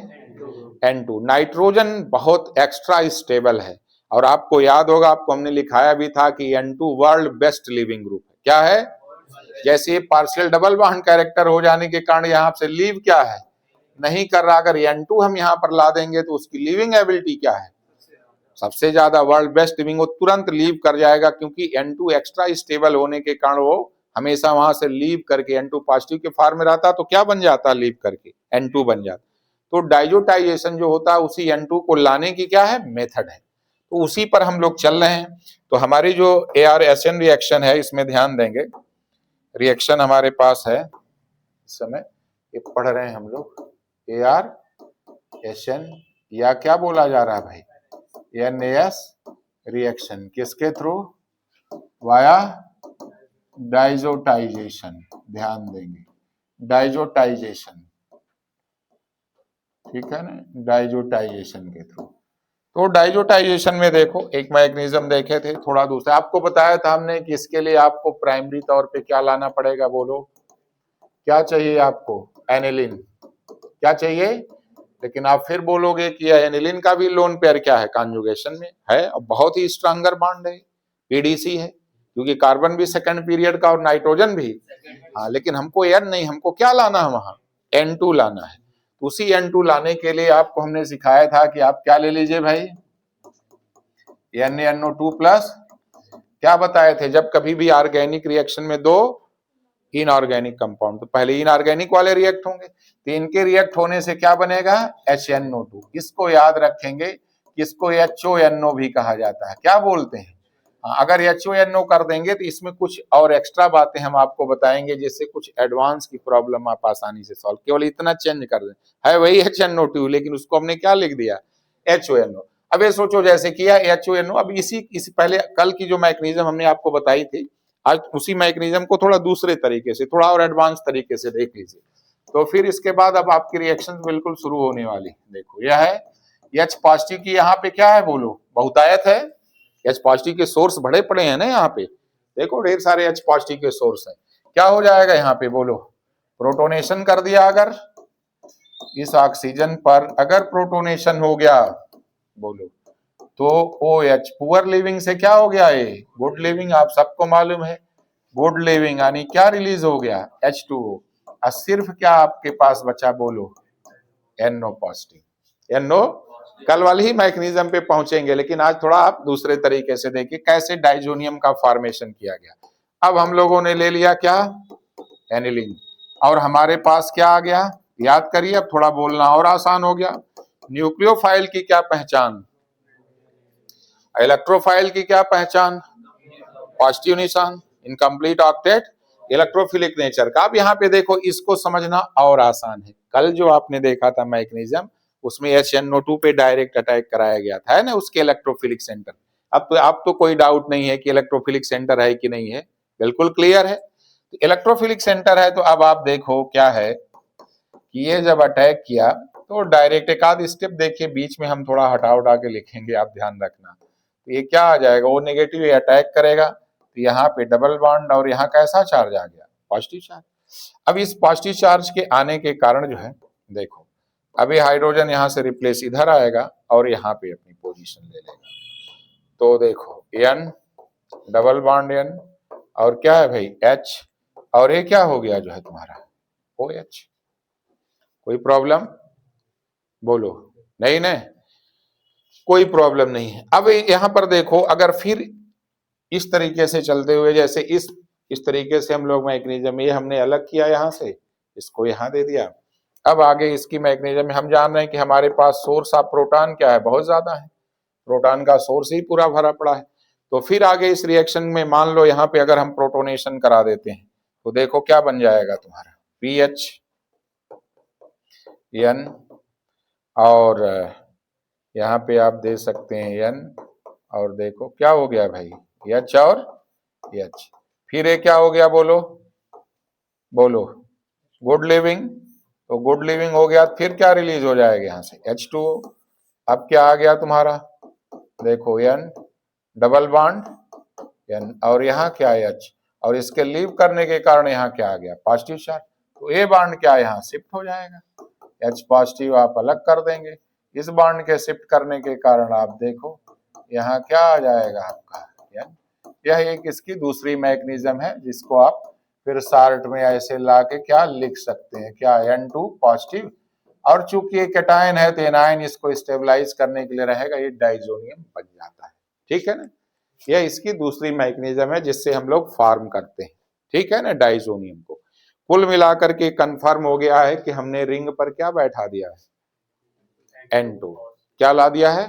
N2। नाइट्रोजन बहुत एक्स्ट्रा स्टेबल है, और आपको याद होगा, आपको हमने लिखाया भी था कि N2 world best leaving group है। क्या है? जैसे पार्शियल डबल बॉन्ड कैरेक्टर हो जाने के कारण यहाँ से लीव क्या है? नहीं कर रहा। अगर N2 हम यहाँ पर ला देंगे तो उसकी लिविंग एबिलिटी क्या है? सबसे ज्यादा, वर्ल्ड बेस्ट लिविंग। वो तुरंत लीव कर जाएगा, क्योंकि N2 एक्स्ट्रा स्टेबल होने के कारण वो हमेशा वहां से लीव करके N2 पॉजिटिव के फॉर्म में रहता, तो क्या बन जाता? लीव करके N2 बन जाता। तो डाइजोटाइजेशन जो होता है उसी N2 को लाने की क्या है? मेथड है। तो उसी पर हम लोग चल रहे हैं। तो हमारी जो AR-SN रिएक्शन है, इसमें ध्यान देंगे, रिएक्शन हमारे पास है इस समय, ये पढ़ रहे हैं हम लोग AR-SN, या क्या बोला जा रहा है भाई? NAS reaction. किसके थ्रू? Via diazotization. ध्यान देंगे, डाइजोटाइजेशन, ठीक है ना, डाइजोटाइजेशन के थ्रू। तो डाइजोटाइजेशन में देखो एक मैकेनिज्म देखे थे, थोड़ा दूसरा आपको बताया था हमने कि इसके लिए आपको प्राइमरी तौर पे क्या लाना पड़ेगा? बोलो क्या चाहिए आपको? एनिलीन। क्या चाहिए? लेकिन आप फिर बोलोगे कि एनिलीन का भी लोन पेयर क्या है? कॉन्जुगेशन में है, और बहुत ही स्ट्रॉन्गर बॉन्ड है, PDC है। क्योंकि कार्बन भी सेकंड पीरियड का और नाइट्रोजन भी। हाँ, लेकिन हमको N नहीं, हमको क्या लाना है वहां, N2 लाना है। उसी N2 लाने के लिए आपको हमने सिखाया था कि आप क्या ले लीजिए भाई, NaNO2 प्लस, क्या बताए थे, जब कभी भी ऑर्गेनिक रिएक्शन में दो इनऑर्गेनिक कंपाउंड, तो पहले इनऑर्गेनिक वाले रिएक्ट होंगे, तो इनके रिएक्ट होने से क्या बनेगा, HNO2। इसको याद रखेंगे, इसको HONO भी कहा जाता है, क्या बोलते हैं। अगर HONO कर देंगे तो इसमें कुछ और एक्स्ट्रा बातें हम आपको बताएंगे, जिससे कुछ एडवांस की प्रॉब्लम आप आसानी से सॉल्व, केवल इतना चेंज कर दें, है वही HNO2 लेकिन उसको हमने क्या लिख दिया, HONO। अब ये सोचो जैसे किया HONO, अब इसी पहले कल की जो मैकेनिज्म हमने आपको बताई थी, आज उसी मैकेनिज्म को थोड़ा दूसरे तरीके से, थोड़ा और एडवांस तरीके से देख लीजिए, तो फिर इसके बाद अब आपकी रिएक्शन बिल्कुल शुरू होने वाली। देखो यह है H पॉजिटिव की, यहाँ पे क्या है बोलो, बहुतायत है, H पॉजिटिव के सोर्स बड़े पड़े हैं ना यहाँ पे, देखो ढेर सारे H पॉजिटिव के सोर्स हैं। क्या हो जाएगा यहाँ पे बोलो, प्रोटोनेशन कर दिया, अगर इस ऑक्सीजन पर अगर प्रोटोनेशन हो गया बोलो, तो OH पुअर लिविंग से क्या हो गया, ये गुड लिविंग, आप सबको मालूम है, गुड लिविंग यानी क्या रिलीज हो गया, H2O, और सिर्फ क्या आपके पास बचा बोलो, NO पॉजिटिव। NO कल वाली ही मैकेनिज्म पे पहुंचेंगे, लेकिन आज थोड़ा आप दूसरे तरीके से देखिए कैसे डाइजोनियम का फॉर्मेशन किया गया। अब हम लोगों ने ले लिया क्या, एनिलीन, और हमारे पास क्या आ गया, याद करिए, अब थोड़ा बोलना और आसान हो गया। न्यूक्लियोफाइल की क्या पहचान, इलेक्ट्रोफाइल की क्या पहचान, पॉजिटिव निशान, इनकम्प्लीट ऑक्टेट, इलेक्ट्रोफिलिक नेचर का। अब यहाँ पे देखो, इसको समझना और आसान है, कल जो आपने देखा था मैकेनिज्म, उसमें HNO2 पे डायरेक्ट अटैक कराया गया था, है ना, उसके इलेक्ट्रोफिलिक सेंटर। अब तो कोई डाउट नहीं है कि इलेक्ट्रोफिलिक सेंटर है कि नहीं है, बिल्कुल क्लियर है। इलेक्ट्रोफिलिक सेंटर है, तो अब आप देखो क्या है कि ये जब अटैक किया तो डायरेक्ट, एक आध स्टेप देखिए बीच में हम थोड़ा हटा उठा के लिखेंगे, आप ध्यान रखना, तो ये क्या आ जाएगा, वो नेगेटिव अटैक करेगा, तो यहाँ पे डबल बॉन्ड, और यहाँ कैसा चार्ज आ गया, पॉजिटिव चार्ज। अब इस पॉजिटिव चार्ज के आने के कारण जो है, देखो अभी हाइड्रोजन यहाँ से रिप्लेस इधर आएगा और यहाँ पे अपनी पोजीशन ले लेगा, तो देखो N डबल बॉन्ड N, और क्या है भाई H, और ये क्या हो गया जो है तुम्हारा OH। कोई प्रॉब्लम बोलो, नहीं ना, कोई प्रॉब्लम नहीं है। अब यहाँ पर देखो, अगर फिर इस तरीके से चलते हुए, जैसे इस तरीके से हम लोग मैकेनिज्म, ये हमने अलग किया यहाँ से, इसको यहाँ दे दिया। अब आगे इसकी मैकेनिज्म में हम जान रहे हैं कि हमारे पास सोर्स ऑफ प्रोटॉन क्या है, बहुत ज्यादा है, प्रोटॉन का सोर्स ही पूरा भरा पड़ा है। तो फिर आगे इस रिएक्शन में मान लो यहाँ पे अगर हम प्रोटोनेशन करा देते हैं, तो देखो क्या बन जाएगा तुम्हारा, PH N, और यहाँ पे आप दे सकते हैं N, और देखो क्या हो गया भाई H और H, फिर ये क्या हो गया बोलो, बोलो गुड लिविंग, तो गुड लिविंग हो गया, फिर क्या रिलीज हो जाएगा यहाँ से H2O। अब क्या आ गया तुम्हारा, देखो N डबल बॉन्ड N, और यहाँ क्या है H, और इसके लीव करने के कारण यहाँ क्या आ गया, पॉजिटिव चार्ज, तो ये बॉन्ड क्या यहाँ शिफ्ट हो जाएगा, H पॉजिटिव आप अलग कर देंगे, इस बॉन्ड के शिफ्ट करने के कारण आप देखो यहाँ क्या आ जाएगा आपका N। यह एक इसकी दूसरी मैकेनिज्म है, जिसको आप फिर शार्ट में ऐसे ला के क्या लिख सकते हैं, क्या N2 पॉजिटिव, और चूंकि ये कैटायन है तो एनायन इसको स्टेबलाइज करने के लिए रहेगा, ये डाइजोनियम बन जाता है, ठीक है ना। यह इसकी दूसरी मैकेनिज्म है जिससे हम लोग फॉर्म करते हैं, ठीक है ना, डाइजोनियम को। कुल मिलाकर के कंफर्म हो गया है कि हमने रिंग पर क्या बैठा दिया है, N2 क्या ला दिया है,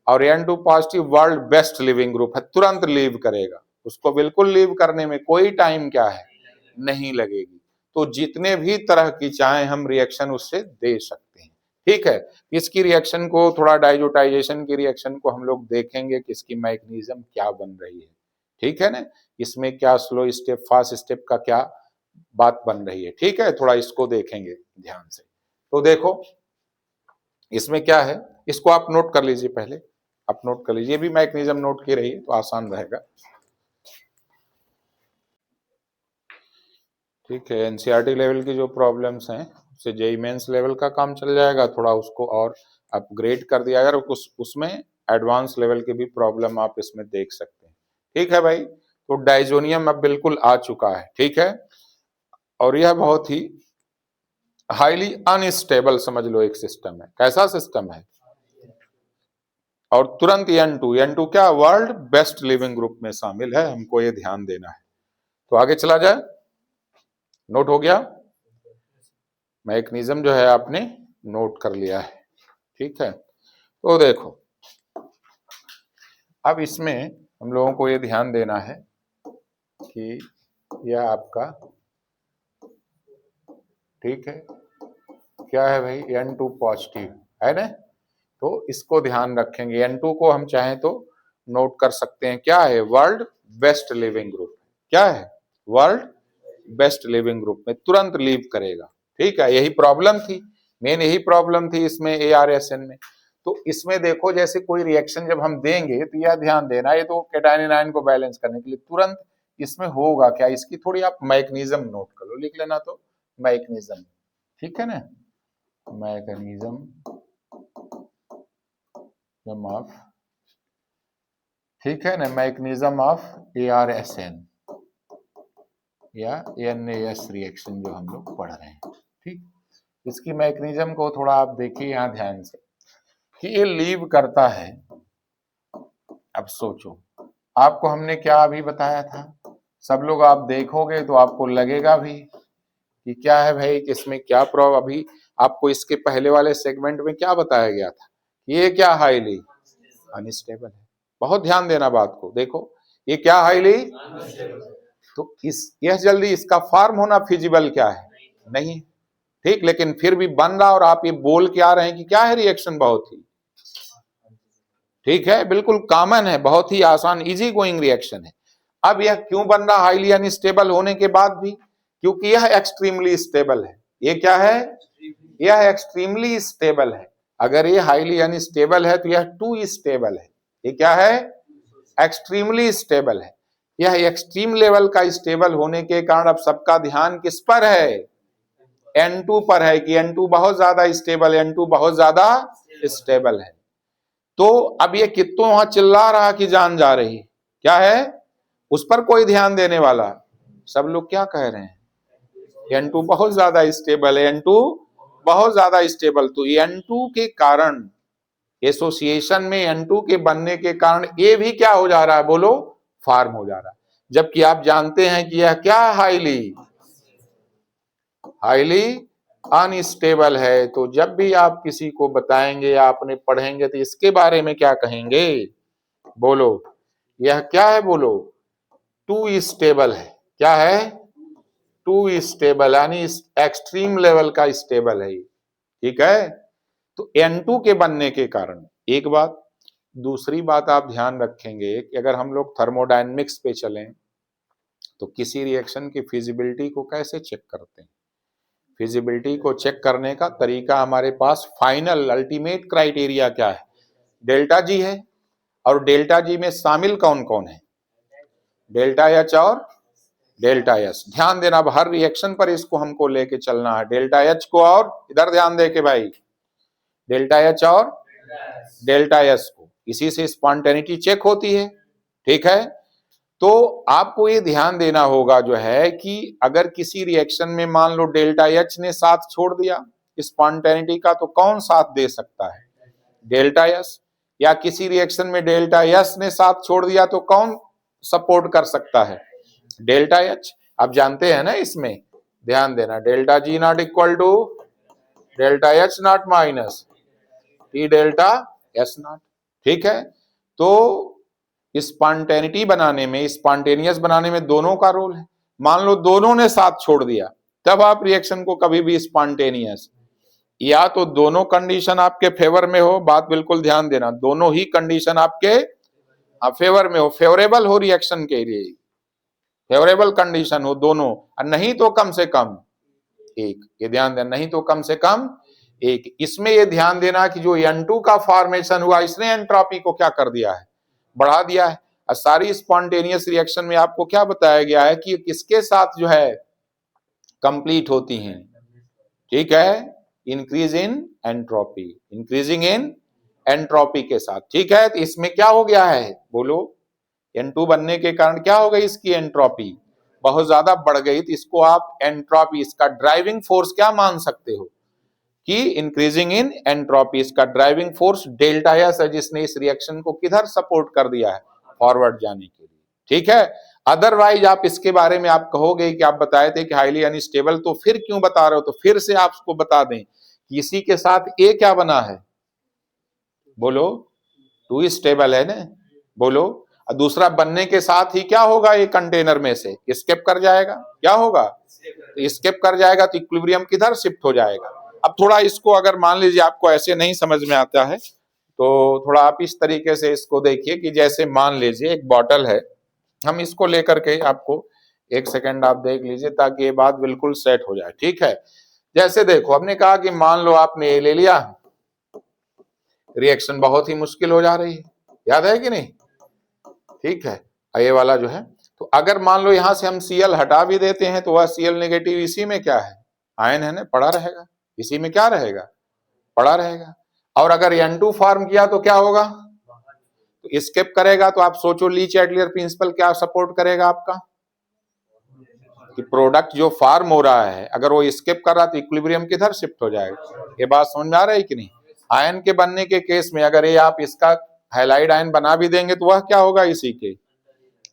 और N2 positive world best leaving group है, तुरंत लीव करेगा, उसको बिल्कुल लीव करने में कोई टाइम क्या है नहीं लगेगी, तो जितने भी तरह की चाहे हम रिएक्शन उससे दे सकते हैं, ठीक है। इसकी रिएक्शन को थोड़ा डाइजोटाइजेशन की रिएक्शन को हम लोग देखेंगे कि इसकी मैकेनिज्म क्या बन रही है, ठीक है ना, इसमें क्या स्लो स्टेप फास्ट स्टेप का क्या बात बन रही है, ठीक है, थोड़ा इसको देखेंगे ध्यान से। तो देखो इसमें क्या है, इसको आप नोट कर लीजिए, पहले आप नोट कर लीजिए, भी मैकेनिज्म नोट की रहिए तो आसान रहेगा, ठीक है। एनसीईआरटी लेवल की जो प्रॉब्लम्स हैं उससे जेईई मेंस लेवल का काम चल जाएगा, थोड़ा उसको और अपग्रेड कर दिया जाएगा, उसमें एडवांस लेवल की भी प्रॉब्लम आप इसमें देख सकते हैं, ठीक है भाई। तो डाइजोनियम अब बिल्कुल आ चुका है, ठीक है। और यह बहुत ही हाईली अनस्टेबल समझ लो एक सिस्टम है। कैसा सिस्टम है? और तुरंत N2 क्या वर्ल्ड बेस्ट लिविंग ग्रुप में शामिल है, हमको ये ध्यान देना है। तो आगे चला जाए, नोट हो गया? मैकेनिज्म जो है आपने नोट कर लिया है, ठीक है। तो देखो अब इसमें हम लोगों को ये ध्यान देना है कि यह आपका, ठीक है, क्या है भाई? N2 पॉजिटिव है ना, तो इसको ध्यान रखेंगे। N2 को हम चाहें तो नोट कर सकते हैं, क्या है? World best leaving group. क्या है? वर्ल्ड बेस्ट लिविंग ग्रुप में तुरंत लीव करेगा, ठीक है। यही प्रॉब्लम थी, मेन यही प्रॉब्लम थी इसमें ARSN में। तो इसमें देखो जैसे कोई रिएक्शन जब हम देंगे तो यह ध्यान देना, ये तो कैटायन आयन को बैलेंस करने के लिए तुरंत इसमें होगा क्या, इसकी थोड़ी आप मैकेनिज्म नोट कर लो, लिख लेना। तो मैकेनिज्म, ठीक है ना, मैकेनिज्म ऑफ, ठीक है ना, मैकेनिज्म ऑफ ARSN या NAS रिएक्शन जो हम लोग पढ़ रहे हैं, ठीक। इसकी मैकेनिज्म को थोड़ा आप देखिए यहाँ ध्यान से कि ये लीव करता है। अब सोचो, आपको हमने क्या अभी बताया था, सब लोग आप देखोगे तो आपको लगेगा भी कि क्या है भाई, कि इसमें क्या प्रॉब्लम। अभी आपको इसके पहले वाले सेगमेंट में क्या बताया गया था, ये क्या हाईली अनस्टेबल है। बहुत ध्यान देना बात को, देखो ये क्या हाईली, तो यह जल्दी इसका फॉर्म होना फिजिबल क्या है, नहीं, ठीक। लेकिन फिर भी बन रहा, और आप ये बोल के आ रहे हैं कि क्या है, रिएक्शन बहुत ही, ठीक है, बिल्कुल कॉमन है, बहुत ही आसान इजी गोइंग रिएक्शन है। अब यह क्यों बन रहा हाईली अनस्टेबल होने के बाद भी? क्योंकि यह एक्सट्रीमली स्टेबल है। ये क्या है? यह एक्सट्रीमली स्टेबल है। अगर ये हाईली अनस्टेबल है तो यह टू स्टेबल है। ये क्या है? एक्सट्रीमली स्टेबल है। यह एक्सट्रीम लेवल का स्टेबल होने के कारण अब सबका ध्यान किस पर है? N2 पर है कि N2 बहुत ज्यादा स्टेबल, N2 बहुत ज्यादा स्टेबल है। तो अब ये कितनों वहां चिल्ला रहा कि जान जा रही, क्या है? उस पर कोई ध्यान देने वाला? सब लोग क्या कह रहे हैं? N2 बहुत ज्यादा स्टेबल है, N2 बहुत ज्यादा स्टेबल। तो N2 के कारण, एसोसिएशन में N2 के बनने के कारण ये भी क्या हो जा रहा है, बोलो? फॉर्म हो जा रहा है। जबकि आप जानते हैं कि यह क्या हाईली अनस्टेबल है। तो जब भी आप किसी को बताएंगे या आपने पढ़ेंगे तो इसके बारे में क्या कहेंगे, बोलो? यह क्या है, बोलो? टू स्टेबल है। क्या है? टू स्टेबल, यानी एक्सट्रीम लेवल का स्टेबल है, ठीक है। तो N2 के बनने के कारण एक बात। दूसरी बात आप ध्यान रखेंगे कि अगर हम लोग थर्मोडायनेमिक्स पे चलें तो किसी रिएक्शन की फिजिबिलिटी को कैसे चेक करते हैं? फिजिबिलिटी को चेक करने का तरीका हमारे पास फाइनल अल्टीमेट क्राइटेरिया क्या है? डेल्टा जी है। और डेल्टा जी में शामिल कौन कौन है? डेल्टा एच और डेल्टा एस। ध्यान देना, अब हर रिएक्शन पर इसको हमको लेके चलना है। डेल्टा एच को और इधर ध्यान दे के भाई, डेल्टा एच और डेल्टा एस को, इसी से स्पॉन्टेनिटी चेक होती है, ठीक है। तो आपको ये ध्यान देना होगा जो है कि अगर किसी रिएक्शन में मान लो डेल्टा एच ने साथ छोड़ दिया स्पॉन्टेनिटी का, तो कौन साथ दे सकता है? Delta S. या किसी रिएक्शन में डेल्टा एस ने साथ छोड़ दिया तो कौन सपोर्ट कर सकता है? Delta H. आप जानते हैं ना, इसमें ध्यान देना, delta G not equal to delta H not minus T delta S not, ठीक है। तो स्पॉन्टेनिटी बनाने में, स्पॉन्टेनियस बनाने में दोनों का रोल है। मान लो दोनों ने साथ छोड़ दिया, तब आप रिएक्शन को कभी भी स्पॉन्टेनियस, या तो दोनों कंडीशन आपके फेवर में हो, बात बिल्कुल ध्यान देना, दोनों ही कंडीशन आपके फेवर में हो, फेवरेबल हो रिएक्शन के लिए, फेवरेबल कंडीशन हो दोनों, और नहीं तो कम से कम एक। ये ध्यान देना, नहीं तो कम से कम एक। इसमें ये ध्यान देना कि जो N2 का फॉर्मेशन हुआ, इसने एंट्रोपी को क्या कर दिया है? बढ़ा दिया है। और सारी स्पॉन्टेनियस रिएक्शन में आपको क्या बताया गया है कि किसके साथ जो है कंप्लीट होती हैं, ठीक है? Increase in entropy, increasing in entropy के साथ, ठीक है। तो इसमें क्या हो गया है, बोलो? N2 बनने के कारण क्या हो गई, इसकी एंट्रोपी बहुत ज्यादा बढ़ गई। तो इसको आप एंट्रोपी, इसका ड्राइविंग फोर्स क्या मान सकते हो कि इंक्रीजिंग इन एंट्रोपी, इसका ड्राइविंग फोर्स डेल्टा एस है, जिसने इस रिएक्शन को किधर सपोर्ट कर दिया है, फॉरवर्ड जाने के लिए। ठीक है, अदरवाइज आप इसके बारे में आप कहोगे कि आप बताए थे कि हाईली अनस्टेबल, तो फिर क्यों बता रहे हो? तो फिर से आपको बता दें कि इसी के साथ ए क्या बना है, बोलो, 2 स्टेबल है ना, बोलो। और दूसरा बनने के साथ ही क्या होगा, ये कंटेनर में से स्केप कर जाएगा, क्या होगा, तो स्केप कर जाएगा, तो इक्विलिब्रियम किधर शिफ्ट हो जाएगा। अब थोड़ा इसको अगर मान लीजिए आपको ऐसे नहीं समझ में आता है, तो थोड़ा आप इस तरीके से इसको देखिए कि जैसे मान लीजिए एक बॉटल है, हम इसको लेकर के आपको 1 सेकंड आप देख लीजिए ताकि ये बात बिल्कुल सेट हो जाए। ठीक है, जैसे देखो हमने कहा कि मान लो आपने ये ले लिया, रिएक्शन बहुत ही मुश्किल हो जा रही है, याद है कि नहीं। ठीक है, ये वाला जो है, तो अगर मान लो यहां से हम Cl हटा भी देते हैं तो वह Cl नेगेटिव इसी में क्या है, आयन है ना, पड़ा रहेगा, इसी में क्या रहेगा, पड़ा रहेगा। और अगर N2 फॉर्म किया तो क्या होगा, तो स्केप करेगा। तो आप सोचो ली चैटलियर प्रिंसिपल क्या सपोर्ट करेगा आपका, कि प्रोडक्ट जो फॉर्म हो रहा है अगर वो स्केप कर रहा तो इक्विलिब्रियम किधर शिफ्ट हो जाएगा। ये बात समझ में आ रहा है कि नहीं। आयन के बनने के केस में अगर ये आप इसका हैलाइड आयन बना भी देंगे तो वह क्या होगा, इसी के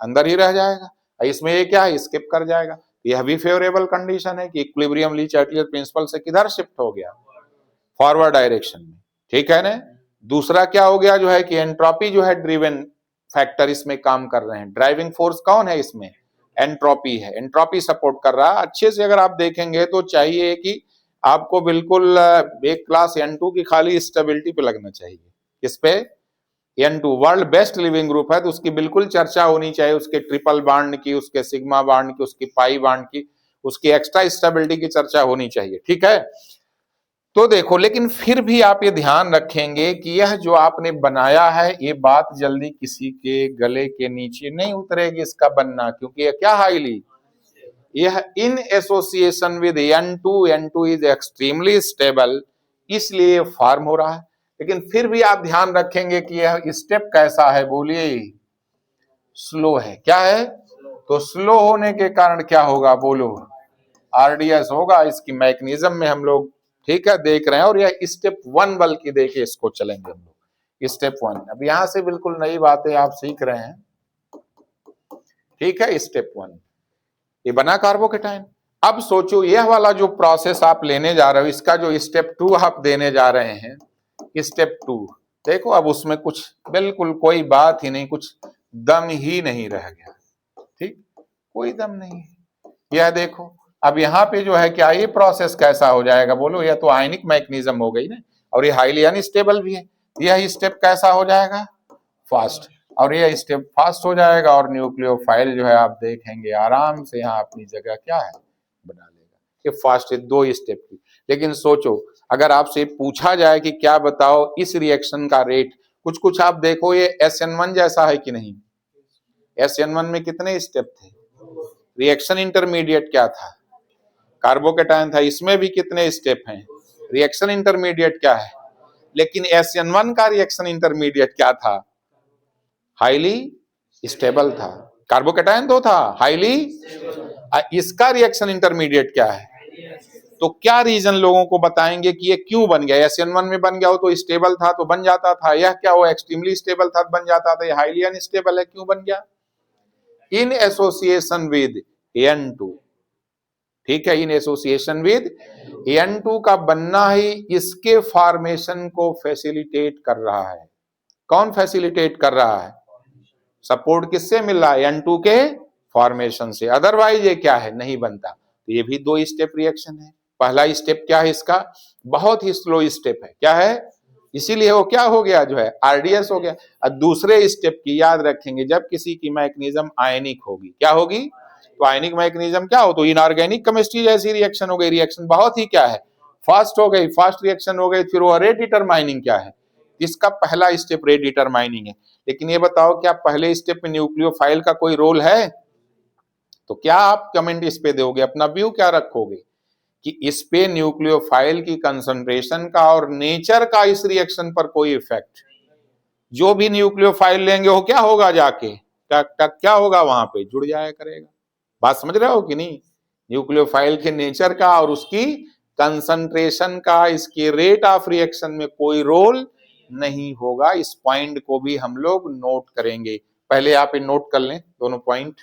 अंदर ही रह जाएगा, इसमें ये क्या है, स्किप कर जाएगा। यह भी फेवरेबल कंडीशन है कि इक्विलिब्रियम ली चैटलियर प्रिंसिपल से किधर शिफ्ट हो गया, फॉरवर्ड डायरेक्शन में। ठीक है ना। दूसरा क्या हो गया जो है कि एंट्रोपी जो है ड्रिवन फैक्टर इसमें काम कर रहे हैं। ड्राइविंग फोर्स कौन है इसमें, एंट्रोपी है, एंट्रोपी सपोर्ट कर रहा है। अच्छे से अगर आप देखेंगे तो चाहिए कि आपको बिल्कुल एक क्लास N2 की खाली स्टेबिलिटी पे लगना चाहिए। किस पे, N2 world best leaving group है तो उसकी बिल्कुल चर्चा होनी चाहिए, उसके ट्रिपल बॉन्ड की, उसके सिग्मा बॉन्ड की, उसकी पाई बॉन्ड की, उसकी एक्स्ट्रा स्टेबिलिटी की चर्चा होनी चाहिए। ठीक है, तो देखो, लेकिन फिर भी आप ये ध्यान रखेंगे कि यह जो आपने बनाया है ये बात जल्दी किसी के गले के नीचे नहीं उतरेगी इसका बनना, क्योंकि यह क्या हाईली, यह in association with N2 is extremely stable, इसलिए फॉर्म हो रहा है। लेकिन फिर भी आप ध्यान रखेंगे कि यह स्टेप कैसा है, बोलिए, स्लो है। क्या है, तो स्लो होने के कारण क्या होगा, बोलो, RDS होगा। इसकी मैकेनिज्म में हम लोग ठीक है देख रहे हैं, और यह स्टेप 1 बल्कि देखिए इसको चलेंगे हम लोग स्टेप 1। अब यहां से बिल्कुल नई बातें आप सीख रहे हैं। ठीक है, स्टेप 1 ये बना कार्बोकेटाइन। अब सोचो यह वाला जो प्रोसेस आप लेने जा रहे हो, इसका जो स्टेप 2 आप देने जा रहे हैं, स्टेप 2 देखो, अब उसमें कुछ बिल्कुल कोई बात ही नहीं, कुछ दम ही नहीं रह गया। ठीक, कोई दम नहीं। यह देखो, अब यहाँ पे जो है क्या ये प्रोसेस कैसा हो जाएगा, बोलो, यह तो आयनिक मैकेनिज्म हो गई ना, और ये हाईली अनस्टेबल भी है। यह स्टेप कैसा हो जाएगा, फास्ट, और यह स्टेप फास्ट हो जाएगा, और न्यूक्लियोफाइल जो है आप देखेंगे आराम से यहाँ अपनी जगह क्या है बना लेगा। ये फास्ट है 2 स्टेप की। लेकिन सोचो अगर आपसे पूछा जाए कि क्या बताओ इस रिएक्शन का रेट, कुछ कुछ आप देखो ये SN1 जैसा है कि नहीं। SN1 में कितने स्टेप थे, रिएक्शन इंटरमीडिएट क्या था, कार्बोकेटाइन था। इसमें भी कितने स्टेप हैं, रिएक्शन इंटरमीडिएट क्या है। लेकिन SN1 का रिएक्शन इंटरमीडिएट क्या था, हाईली स्टेबल था। कार्बोकेटाइन तो था हाईली, इसका रिएक्शन इंटरमीडिएट क्या है। तो क्या रीजन लोगों को बताएंगे कि ये क्यों बन गया। SN1 में बन गया हो तो स्टेबल था तो बन जाता था, यह क्या हो एक्सट्रीमली स्टेबल था तो बन जाता था, ये हाईली अनस्टेबल है क्यों बन गया, इन एसोसिएशन विद N2। ठीक है, इन एसोसिएशन विद N2 का बनना ही इसके फॉर्मेशन को फैसिलिटेट कर रहा है। कौन फैसिलिटेट कर रहा है, सपोर्ट किससे मिल रहा है, N2 के फॉर्मेशन से, अदरवाइज ये क्या है नहीं बनता। तो ये भी 2 स्टेप रिएक्शन है। पहला स्टेप क्या है इसका, बहुत ही स्लो स्टेप है, क्या है, इसीलिए वो क्या हो गया जो है RDS हो गया। और दूसरे स्टेप की याद रखेंगे, जब किसी की मैकेनिज्म आयनिक होगी, क्या होगी, तो आयनिक मैकेनिज्म क्या हो, तो इनऑर्गेनिक केमिस्ट्री जैसी रिएक्शन हो गई, रिएक्शन बहुत ही क्या है फास्ट हो गई, फास्ट रिएक्शन हो गई। फिर वो रेट डिटरमाइनिंग क्या है, इसका पहला स्टेप रेट डिटरमाइनिंग है। लेकिन ये बताओ क्या पहले स्टेप में न्यूक्लियोफाइल का कोई रोल है, तो क्या आप कमेंट इस पे दोगे, अपना व्यू क्या रखोगे कि इस पे न्यूक्लियोफाइल की कंसंट्रेशन का और नेचर का इस रिएक्शन पर कोई इफेक्ट, जो भी न्यूक्लियोफाइल लेंगे वो क्या होगा जाके टक टक क्या होगा वहां पे, जुड़ जाया करेगा। बात समझ रहे हो कि नहीं? न्यूक्लियोफाइल के नेचर का और उसकी कंसंट्रेशन का, इसके रेट ऑफ रिएक्शन में कोई रोल नहीं होगा। इस पॉइंट को भी हम लोग नोट करेंगे। पहले आप ये नोट कर लें दोनों पॉइंट।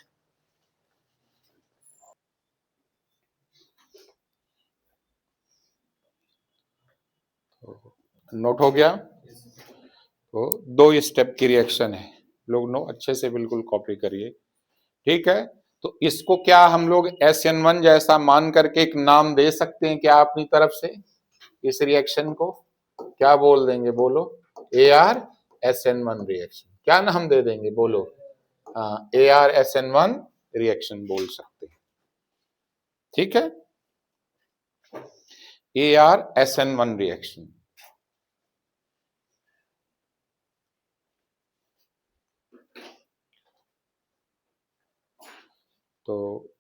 नोट हो गया? तो 2 स्टेप की रिएक्शन है, लोग नो अच्छे से बिल्कुल कॉपी करिए, ठीक है। तो इसको क्या हम लोग SN1 जैसा मान करके एक नाम दे सकते हैं क्या अपनी तरफ से? इस रिएक्शन को क्या बोल देंगे, बोलो? ArSN1 रिएक्शन, क्या नाम दे देंगे, बोलो? ArSN1 रिएक्शन बोल सकते हैं, ठीक है। ArSN1 reaction. तो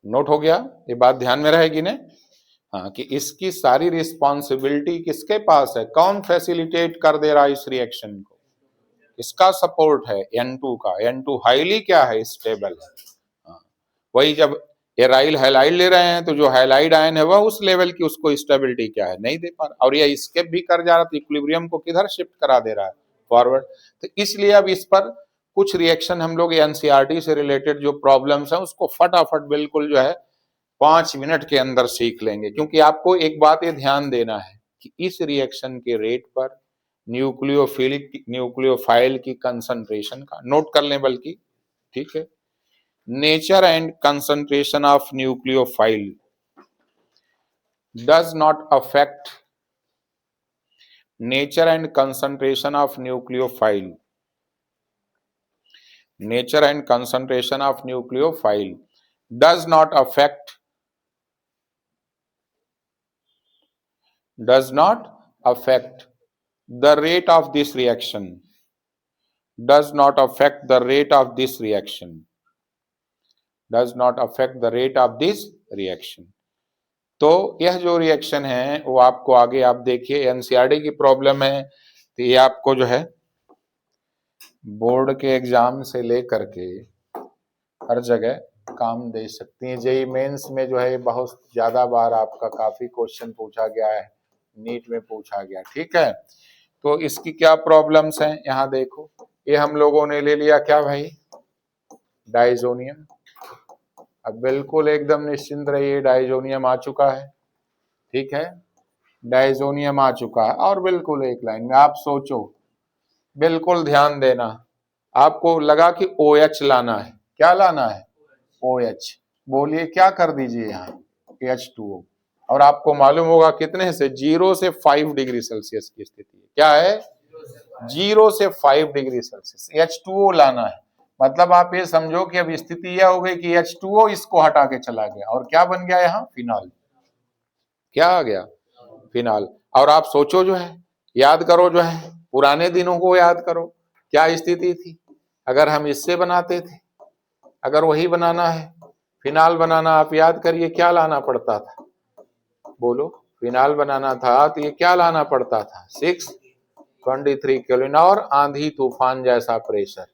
नोट हो गया, ये बात ध्यान में रहेगी ना? हाँ, कि इसकी सारी रिस्पॉन्सिबिलिटी किसके पास है, कौन फैसिलिटेट कर दे रहा है इस रिएक्शन को? इसका सपोर्ट है N2 का। N2 हाईली क्या है, स्टेबल है। हाँ, वही जब एराइल हैलाइड ले रहे हैं तो जो हैलाइड आयन है वह उस लेवल की उसको स्टेबिलिटी क्या है, नहीं दे पा रहा, और ये स्केप भी कर जा रहा था, इक्विलिब्रियम को किधर शिफ्ट करा दे रहा है, फॉरवर्ड। तो इसलिए अब इस पर कुछ रिएक्शन हम लोग एनसीईआरटी से रिलेटेड जो प्रॉब्लम्स हैं उसको फटाफट बिल्कुल जो है 5 मिनट के अंदर सीख लेंगे। क्योंकि आपको एक बात ये ध्यान देना है कि इस रिएक्शन के रेट पर न्यूक्लियोफाइल की कंसंट्रेशन का नोट कर लें बल्कि, ठीक है। Nature and concentration of nucleophile does not affect nature and concentration of nucleophile. Nature and concentration of nucleophile does not affect the rate of this reaction. Does not affect the rate of this reaction. Does not affect the rate of this reaction. तो यह जो reaction है वो आपको आगे आप देखिए NCERT की प्रॉब्लम है, तो ये आपको जो है बोर्ड के एग्जाम से लेकर के हर जगह काम दे सकती है। जेईई मेंस में जो है बहुत ज्यादा बार आपका काफी क्वेश्चन पूछा गया है, नीट में पूछा गया, ठीक है। तो इसकी क्या प्रॉब्लम्स हैं, यहाँ देखो। ये हम लोगों ने ले लिया क्या भाई, डाइजोनियम। अब बिल्कुल एकदम निश्चिंत रहिए, डाइजोनियम आ चुका है, ठीक है। डाइजोनियम आ चुका है और बिल्कुल एक लाइन में आप सोचो, बिल्कुल ध्यान देना। आपको लगा कि OH लाना है, क्या लाना है, OH। बोलिए क्या कर दीजिए यहाँ, H2O। और आपको मालूम होगा कितने से, 0 से 5 डिग्री सेल्सियस की स्थिति है, क्या है, 0 से 5 डिग्री सेल्सियस H2O लाना है। मतलब आप ये समझो कि अब स्थिति यह हो गई कि H2O इसको हटा के चला गया और क्या बन गया यहाँ, फिनॉल। क्या आ गया, फिनॉल। और आप सोचो जो है, याद करो जो है, पुराने दिनों को याद करो, क्या स्थिति थी अगर हम इससे बनाते थे। अगर वही बनाना है, फिनाल बनाना, आप याद करिए क्या लाना पड़ता था, बोलो? फिनाल बनाना था तो ये क्या लाना पड़ता था, 623 केल्विन और आंधी तूफान जैसा प्रेशर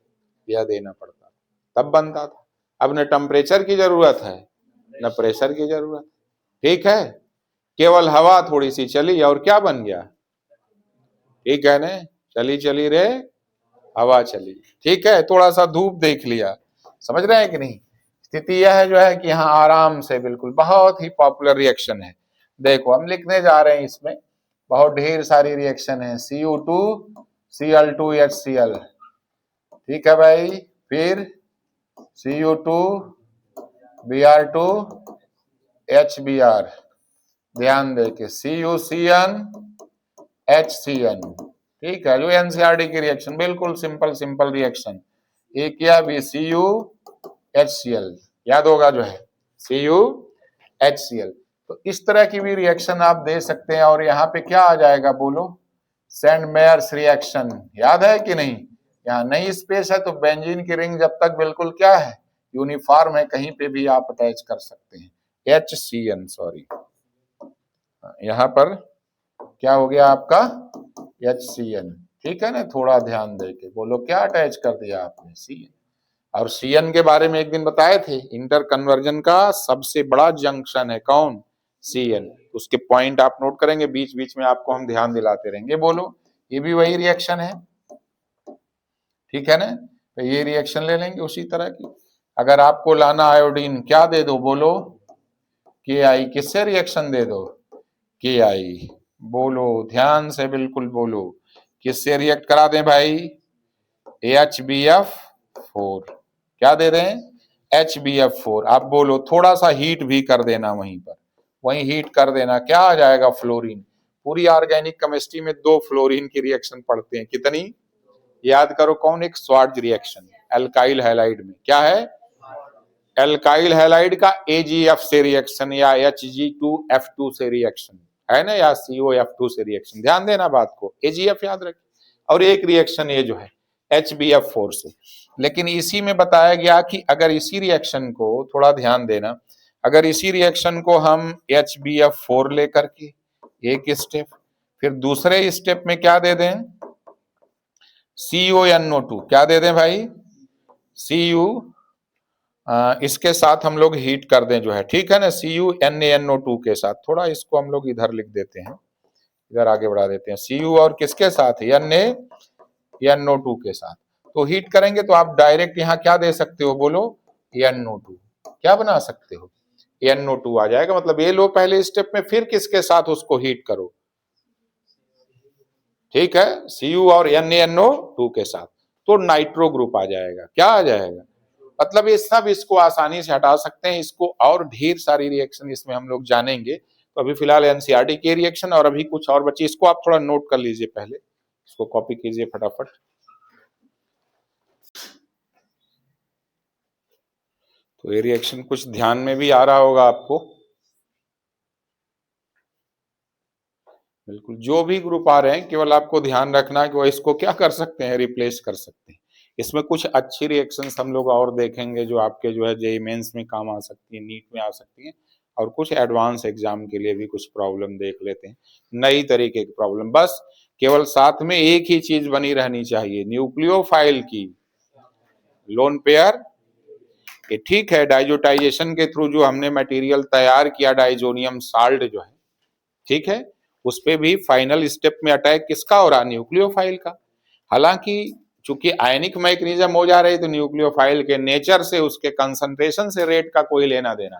यह देना पड़ता था, तब बनता था। अब न टेम्परेचर की जरूरत है न प्रेशर की जरूरत, ठीक है। केवल हवा थोड़ी सी चली और क्या बन गया, ठीक है ना, चली चली रे हवा चली, ठीक है। थोड़ा सा धूप देख लिया, समझ रहे हैं कि नहीं। स्थिति यह है जो है कि यहाँ आराम से बिल्कुल बहुत ही पॉपुलर रिएक्शन है। देखो हम लिखने जा रहे हैं, इसमें बहुत ढेर सारी रिएक्शन है। Cu2 Cl2 HCl, ठीक है भाई। फिर Cu2 Br2 HBr, ध्यान देके CuCN HCN, ठीक है। जो एनसीईआरटी की रिएक्शन बिल्कुल सिंपल रिएक्शन, एक क्या भी CuHCl, याद होगा जो है CuHCl। तो इस तरह की भी रिएक्शन आप दे सकते हैं। और यहाँ पे क्या आ जाएगा, बोलो? सैंड-मेयर्स रिएक्शन, याद है कि नहीं। यहाँ नई स्पेस है तो बेंजीन की रिंग जब तक बिल्कुल क्या है, यूनिफॉर्म है, कहीं पे भी आप अटैच कर सकते हैं। HCN, सॉरी, यहाँ पर क्या हो गया आपका, HCN, ठीक है ना। थोड़ा ध्यान देके बोलो, क्या अटैच कर दिया आपने, CN। और CN के बारे में एक दिन बताए थे, इंटर कन्वर्जन का सबसे बड़ा जंक्शन है कौन? CN। उसके पॉइंट आप नोट करेंगे, बीच बीच में आपको हम ध्यान दिलाते रहेंगे। बोलो, ये भी वही रिएक्शन है, ठीक है ना? तो ये रिएक्शन ले लेंगे उसी तरह की। अगर आपको लाना आयोडीन, क्या दे दो? बोलो, KI। किससे रिएक्शन दे दो? KI। बोलो ध्यान से, बिल्कुल बोलो, किससे रिएक्ट करा दें भाई? HBF4। क्या दे दें? HBF4। आप बोलो, थोड़ा सा हीट भी कर देना वहीं पर, वहीं हीट कर देना, क्या आ जाएगा? फ्लोरीन। पूरी ऑर्गेनिक केमिस्ट्री में 2 फ्लोरीन की रिएक्शन पढ़ते हैं, कितनी? याद करो, कौन? एक स्वार्ट्ज रिएक्शन एल्काइल हैलाइड में। क्या है? एल्काइल हैलाइड का AgF से रिएक्शन या Hg2F2 से रिएक्शन है ना, या COF2 से रिएक्शन। ध्यान देना बात को, AgF याद रखें। और एक रिएक्शन ये जो है HBF4 से। लेकिन इसी में बताया गया कि अगर इसी रिएक्शन को, थोड़ा ध्यान देना, अगर इसी रिएक्शन को हम HBF4 लेकर के एक स्टेप, फिर दूसरे स्टेप में क्या दे दें? CuNO2। क्या दे दें भाई? Cu, इसके साथ हम लोग हीट कर दें जो है, ठीक है ना, CuNaNO2 के साथ। थोड़ा इसको हम लोग इधर लिख देते हैं, इधर आगे बढ़ा देते हैं। Cu और किसके साथ? NaNO2 के साथ। तो हीट करेंगे तो आप डायरेक्ट यहाँ क्या दे सकते हो? बोलो, NO2। क्या बना सकते हो? NO2 आ जाएगा। मतलब ये लो पहले स्टेप में, फिर किसके साथ उसको हीट करो? ठीक है, Cu और NaNO2 के साथ, तो नाइट्रो ग्रुप आ जाएगा। क्या आ जाएगा? मतलब ये सब इसको आसानी से हटा सकते हैं। इसको और ढेर सारी रिएक्शन इसमें हम लोग जानेंगे। तो अभी फिलहाल NCERT के रिएक्शन और अभी कुछ और बची, इसको आप थोड़ा नोट कर लीजिए, पहले इसको कॉपी कीजिए फटाफट। तो ये रिएक्शन कुछ ध्यान में भी आ रहा होगा आपको। बिल्कुल, जो भी ग्रुप आ रहे हैं केवल आपको ध्यान रखना है कि वो इसको क्या कर सकते हैं? रिप्लेस कर सकते हैं। इसमें कुछ अच्छी रिएक्शंस हम लोग और देखेंगे जो आपके जो है JEE मेंस में काम आ सकती है, नीट में आ सकती है, और कुछ एडवांस एग्जाम के लिए भी कुछ प्रॉब्लम देख लेते हैं, नई तरीके की प्रॉब्लम। बस केवल साथ में एक ही चीज बनी रहनी चाहिए, न्यूक्लियोफाइल की लोन पेयर। ये ठीक है, डाइजोटाइजेशन के थ्रू जो हमने मटेरियल तैयार किया, डाइजोनियम साल्ट जो है, ठीक है, उस पे भी फाइनल स्टेप में अटैक किसका हो रहा? न्यूक्लियोफाइल का। हालांकि चूंकि आयनिक मैग्नीशियम हो जा रही, तो न्यूक्लियोफाइल के नेचर से, उसके कंसंट्रेशन से रेट का कोई लेना देना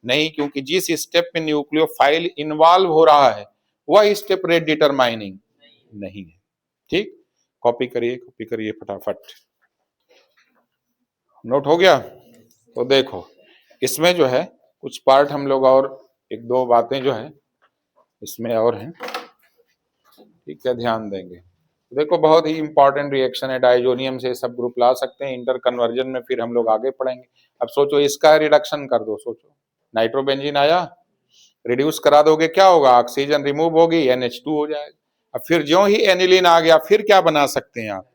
नहीं, क्योंकि जिस स्टेप में न्यूक्लियोफाइल इन्वॉल्व हो रहा है वह स्टेप रेट डिटरमाइनिंग नहीं है। ठीक, कॉपी करिए फटाफट। नोट हो गया? तो देखो, इसमें जो है कुछ पार्ट हम लोग और एक दो बातें जो है इसमें और हैं, ठीक है, ध्यान देंगे। देखो, बहुत ही इंपॉर्टेंट रिएक्शन है, डाइजोनियम से सब ग्रुप ला सकते हैं इंटर कन्वर्जन में, फिर हम लोग आगे पढ़ेंगे। अब सोचो, इसका रिडक्शन कर दो, सोचो, नाइट्रोबेंजीन आया, रिड्यूस करा दोगे, क्या होगा? ऑक्सीजन रिमूव होगी, NH2 हो जाएगा। अब फिर ज्यों ही एनिलीन आ गया, फिर क्या बना सकते हैं आप?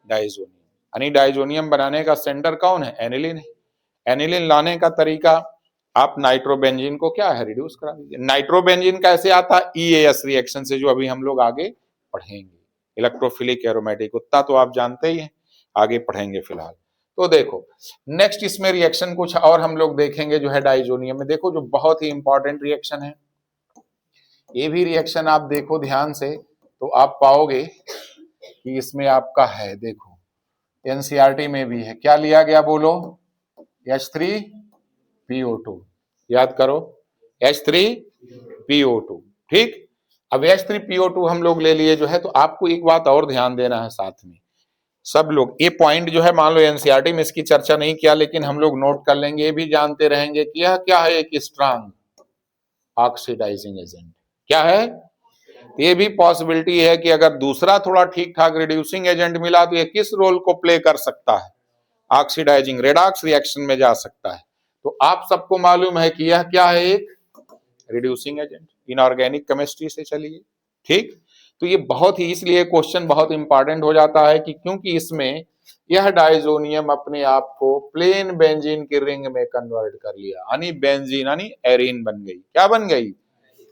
डाइजोनियम। यानी डाइजोनियम बनाने का सेंटर कौन है? एनिलीन है। एनिलीन लाने का तरीका, आप नाइट्रोबेंजीन को क्या है? रिड्यूस करा दीजिए। नाइट्रोबेंजीन कैसे आता है? EAS रिएक्शन से, जो अभी हम लोग आगे पढ़ेंगे। इलेक्ट्रोफिलिक एरोमेटिक, उतना तो आप जानते ही हैं, आगे पढ़ेंगे फिलहाल। तो देखो, नेक्स्ट इसमें रिएक्शन कुछ और हम लोग देखेंगे जो है डाइजोनियम में। देखो, जो बहुत ही इंपॉर्टेंट रिएक्शन है, ये भी रिएक्शन आप देखो ध्यान से, तो आप पाओगे कि इसमें आपका है, देखो NCERT में भी है। क्या लिया गया? बोलो, H3PO2। याद करो, H3PO2। ठीक, अब H3PO2 हम लोग ले लिए जो है, तो आपको एक बात और ध्यान देना है साथ में, सब लोग ये पॉइंट जो है, मान लो NCERT में इसकी चर्चा नहीं किया, लेकिन हम लोग नोट कर लेंगे, ये भी जानते रहेंगे कि यह क्या है? एक स्ट्रांग ऑक्सीडाइजिंग एजेंट। क्या है? ये भी पॉसिबिलिटी है कि अगर दूसरा थोड़ा ठीक ठाक रिड्यूसिंग एजेंट मिला, तो ये किस रोल को प्ले कर सकता है? ऑक्सीडाइजिंग, रेडॉक्स रिएक्शन में जा सकता है। तो आप सबको मालूम है कि यह क्या है? एक रिड्यूसिंग एजेंट, इनऑर्गेनिक केमिस्ट्री से चलिए। ठीक, तो ये बहुत ही, इसलिए क्वेश्चन बहुत इंपॉर्टेंट हो जाता है कि क्योंकि इसमें यह डाइजोनियम अपने आप को प्लेन बेंजीन की रिंग में कन्वर्ट कर लिया, यानी बेंजीन यानी एरीन बन गई। क्या बन गई?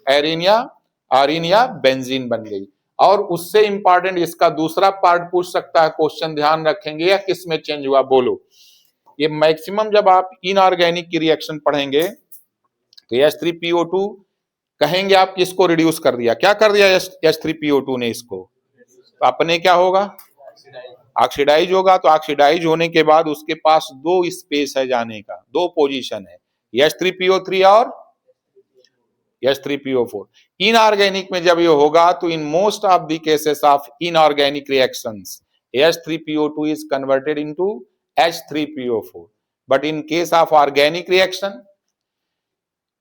एरीन या आरीन या बेंजीन बन गई। और उससे इंपॉर्टेंट इसका दूसरा पार्ट पूछ सकता है क्वेश्चन, ध्यान रखेंगे, या किस में चेंज हुआ? बोलो, ये मैक्सिमम जब आप इनऑर्गेनिक की रिएक्शन पढ़ेंगे तो H3PO2 कहेंगे आप कि इसको रिड्यूस कर दिया। क्या कर दिया H3PO2 ने इसको? तो अपने क्या होगा? ऑक्सीडाइज होगा। तो ऑक्सीडाइज होने के बाद उसके पास दो स्पेस है जाने का, दो पोजीशन है, H3PO3 और H3PO4। इनऑर्गेनिक में जब ये होगा तो in most of the cases of inorganic reactions H3PO2 is converted into H3PO4, but in case of organic reaction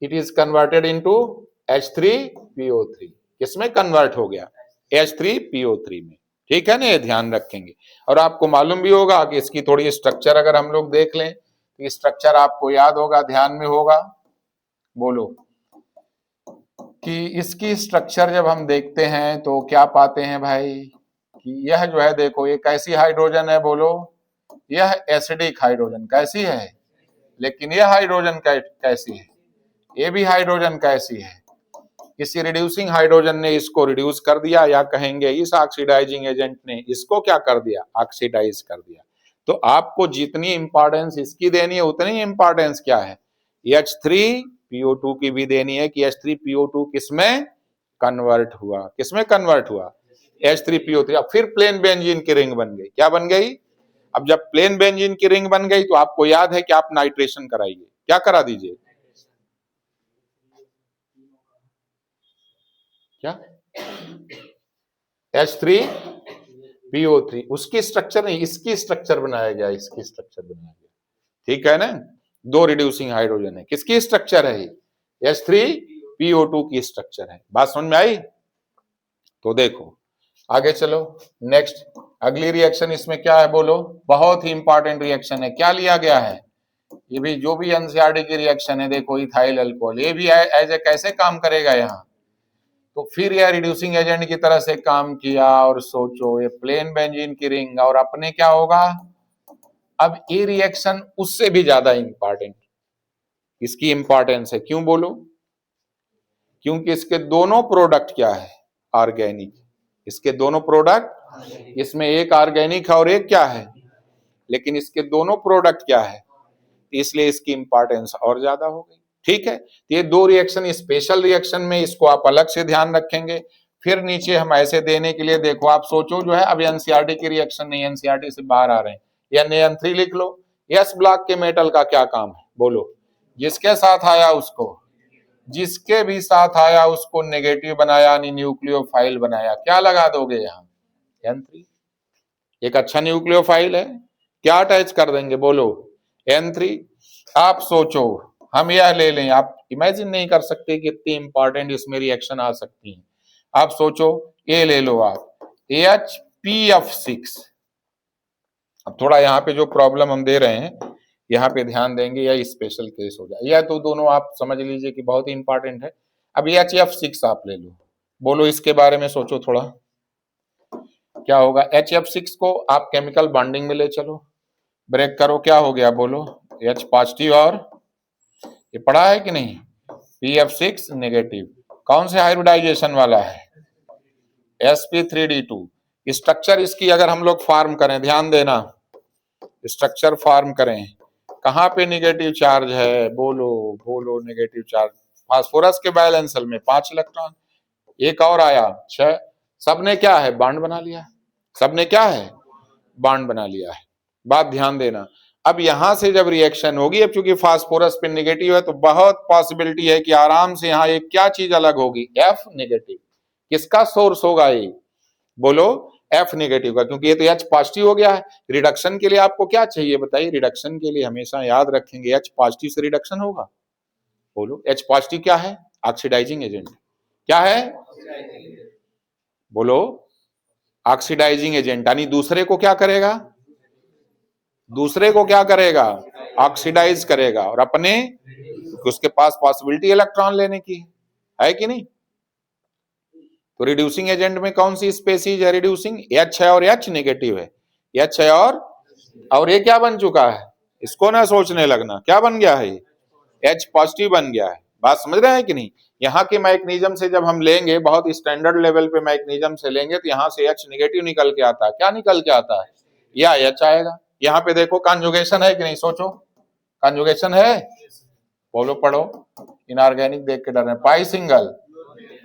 it is converted into H3PO3। किसमें कन्वर्ट हो गया? H3PO3 में। ठीक है ना, ये ध्यान रखेंगे। और आपको मालूम भी होगा कि इसकी थोड़ी स्ट्रक्चर अगर हम लोग देख लें तो स्ट्रक्चर आपको याद होगा, ध्यान में होगा, बोलो, कि इसकी स्ट्रक्चर जब हम देखते हैं तो क्या पाते हैं भाई कि यह जो है, देखो ये कैसी हाइड्रोजन है, बोलो, यह एसिडिक हाइड्रोजन कैसी है, लेकिन यह हाइड्रोजन कैसी है, ये भी हाइड्रोजन कैसी है। किसी रिड्यूसिंग हाइड्रोजन ने इसको रिड्यूस कर दिया, या कहेंगे इस ऑक्सीडाइजिंग एजेंट ने इसको क्या कर दिया? ऑक्सीडाइज कर दिया। तो आपको जितनी इंपॉर्टेंस इसकी देनी है उतनी इंपॉर्टेंस क्या है? H3PO2 की भी देनी है कि H3PO2 किसमें कन्वर्ट हुआ, किसमें कन्वर्ट हुआ? H3PO3। अब फिर प्लेन बेंजीन की रिंग बन गई। क्या बन गई? अब जब प्लेन बेंजीन की रिंग बन गई तो आपको याद है कि आप नाइट्रेशन कराइए। क्या करा दीजिए? क्या? H3PO3। उसकी स्ट्रक्चर नहीं, इसकी स्ट्रक्चर बनाया गया, इसकी स्ट्रक्चर बनाया गया। ठीक है ना, दो रिड्यूसिंग हाइड्रोजन है, किसकी स्ट्रक्चर है? H3PO2 की स्ट्रक्चर है। बात समझ में आई? तो देखो आगे चलो, नेक्स्ट अगली रिएक्शन इसमें क्या है, बोलो, बहुत ही इंपॉर्टेंट रिएक्शन है। क्या लिया गया है? ये भी जो भी एनसीईआरटी की रिएक्शन है, देखो इथाइल अल्कोहल, ये भी एज ए कैसे काम करेगा यहाँ? तो फिर यह रिड्यूसिंग एजेंट की तरह से काम किया। और सोचो ये प्लेन बेंजीन की रिंग, और अपने क्या होगा? अब ये रिएक्शन उससे भी ज्यादा इंपॉर्टेंट, इसकी इंपॉर्टेंस है। क्यों बोलो? क्योंकि इसके दोनों प्रोडक्ट क्या है? ऑर्गेनिक। इसके दोनों प्रोडक्ट, इसमें एक ऑर्गेनिक है और एक क्या है, लेकिन इसके दोनों प्रोडक्ट क्या है, इसलिए इसकी इंपॉर्टेंस और ज्यादा हो गई। ठीक है, ये दो रिएक्शन स्पेशल रिएक्शन में, इसको आप अलग से ध्यान रखेंगे। फिर नीचे हम ऐसे देने के लिए, देखो आप सोचो जो है, अब एनसीईआरटी की रिएक्शन नहीं, एनसीईआरटी से बाहर आ रहे हैं, या NN3 लिख लो। एस ब्लॉक के मेटल का क्या काम है, बोलो? जिसके साथ आया उसको, जिसके भी साथ आया उसको नेगेटिव बनाया, यानी न्यूक्लियोफाइल बनाया। क्या लगा दोगे यहाँ? N3। एक अच्छा न्यूक्लियोफाइल है, क्या अटैच कर देंगे, बोलो? N3। आप सोचो, हम यह ले लें, आप इमेजिन नहीं कर सकते कि इतनी इंपॉर्टेंट इसमें रिएक्शन आ सकती है। आप सोचो, ये ले लो आप, HPF6। अब थोड़ा यहाँ पे जो प्रॉब्लम हम दे रहे हैं, यहाँ पे ध्यान देंगे, या स्पेशल केस हो जाए, या तो दोनों आप समझ लीजिए कि बहुत ही इंपॉर्टेंट है। अब HF6 आप ले लो, बोलो इसके बारे में सोचो थोड़ा, क्या होगा? HF6 को आप केमिकल बॉन्डिंग में ले चलो, ब्रेक करो, क्या हो गया, बोलो? H पॉजिटिव, और ये पढ़ा है कि नहीं? PF6 negative. कौन से हाइब्रिडाइजेशन वाला है? sp3d2। स्ट्रक्चर इसकी अगर हम लोग फॉर्म करें, ध्यान देना, स्ट्रक्चर फॉर्म करें, कहां पे नेगेटिव चार्ज है, बोलो बोलो? नेगेटिव चार्ज फास्फोरस के बैलेंसल में 5 इलेक्ट्रॉन, एक और आया 6, सबने क्या है? बॉन्ड बना लिया है। सबने क्या है? बॉन्ड बना लिया है। बात ध्यान देना। अब यहां से जब रिएक्शन होगी, अब चूंकि फास्फोरस पे नेगेटिव है तो बहुत पॉसिबिलिटी है कि आराम से यहाँ एक क्या चीज अलग होगी? F negative. किसका सोर्स होगा ये, बोलो? F नेगेटिव का, क्योंकि ये तो H पॉजिटिव हो गया है। रिडक्शन के लिए आपको क्या चाहिए बताइए? रिडक्शन के लिए हमेशा याद रखेंगे H पॉजिटिव से रिडक्शन होगा। बोलो, H पॉजिटिव क्या है? Oxidising agent. क्या है? बोलो? ऑक्सीडाइजिंग एजेंट, यानी दूसरे को क्या करेगा? दूसरे को क्या करेगा? ऑक्सीडाइज करेगा। और अपने, उसके पास पॉसिबिलिटी इलेक्ट्रॉन लेने की है कि नहीं? तो रिड्यूसिंग एजेंट में कौन सी स्पेसीज है रिड्यूसिंग? H है और H नेगेटिव है। H है और ये क्या बन चुका है? इसको ना सोचने लगना, क्या बन गया है? H पॉजिटिव बन गया है। बात समझ रहे हैं कि नहीं? यहाँ के मैकेनिज्म से जब हम लेंगे, बहुत स्टैंडर्ड लेवल पे मैकेनिज्म से लेंगे, तो यहाँ से H नेगेटिव निकल के आता है। क्या निकल के आता है? या H आएगा। यहाँ पे देखो कॉन्जुगेशन है कि नहीं, सोचो कॉन्जुगेशन है, बोलो पढ़ो, इनऑर्गेनिक देख के डर रहे हैं। पाई सिंगल,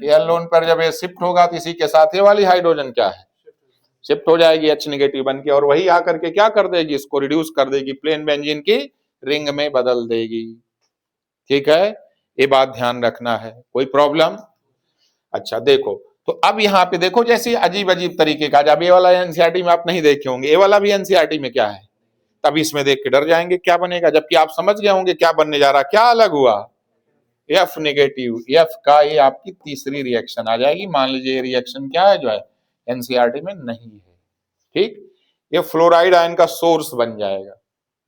ये अलोन पर जब ये शिफ्ट होगा तो इसी के साथ ये वाली हाइड्रोजन क्या है, शिफ्ट हो जाएगी H नेगेटिव बन के, और वही आकर के क्या कर देगी, इसको रिड्यूस कर देगी, प्लेन बेंजीन की रिंग में बदल देगी। ठीक है, ये बात ध्यान रखना है, कोई प्रॉब्लम? अच्छा देखो, तो अब यहाँ पे देखो जैसे अजीब अजीब तरीके का, जब ये वाला एनसीईआरटी में आप नहीं देखे होंगे, ये वाला भी एनसीईआरटी में क्या है, तब इसमें देख के डर जाएंगे क्या बनेगा, जबकि आप समझ गए होंगे क्या बनने जा रहा, क्या अलग हुआ, F नेगेटिव, F का ये आपकी तीसरी रिएक्शन आ जाएगी। मान लीजिए रिएक्शन क्या है, जो है एनसीईआरटी में नहीं है। ठीक, ये फ्लोराइड आयन का सोर्स बन जाएगा।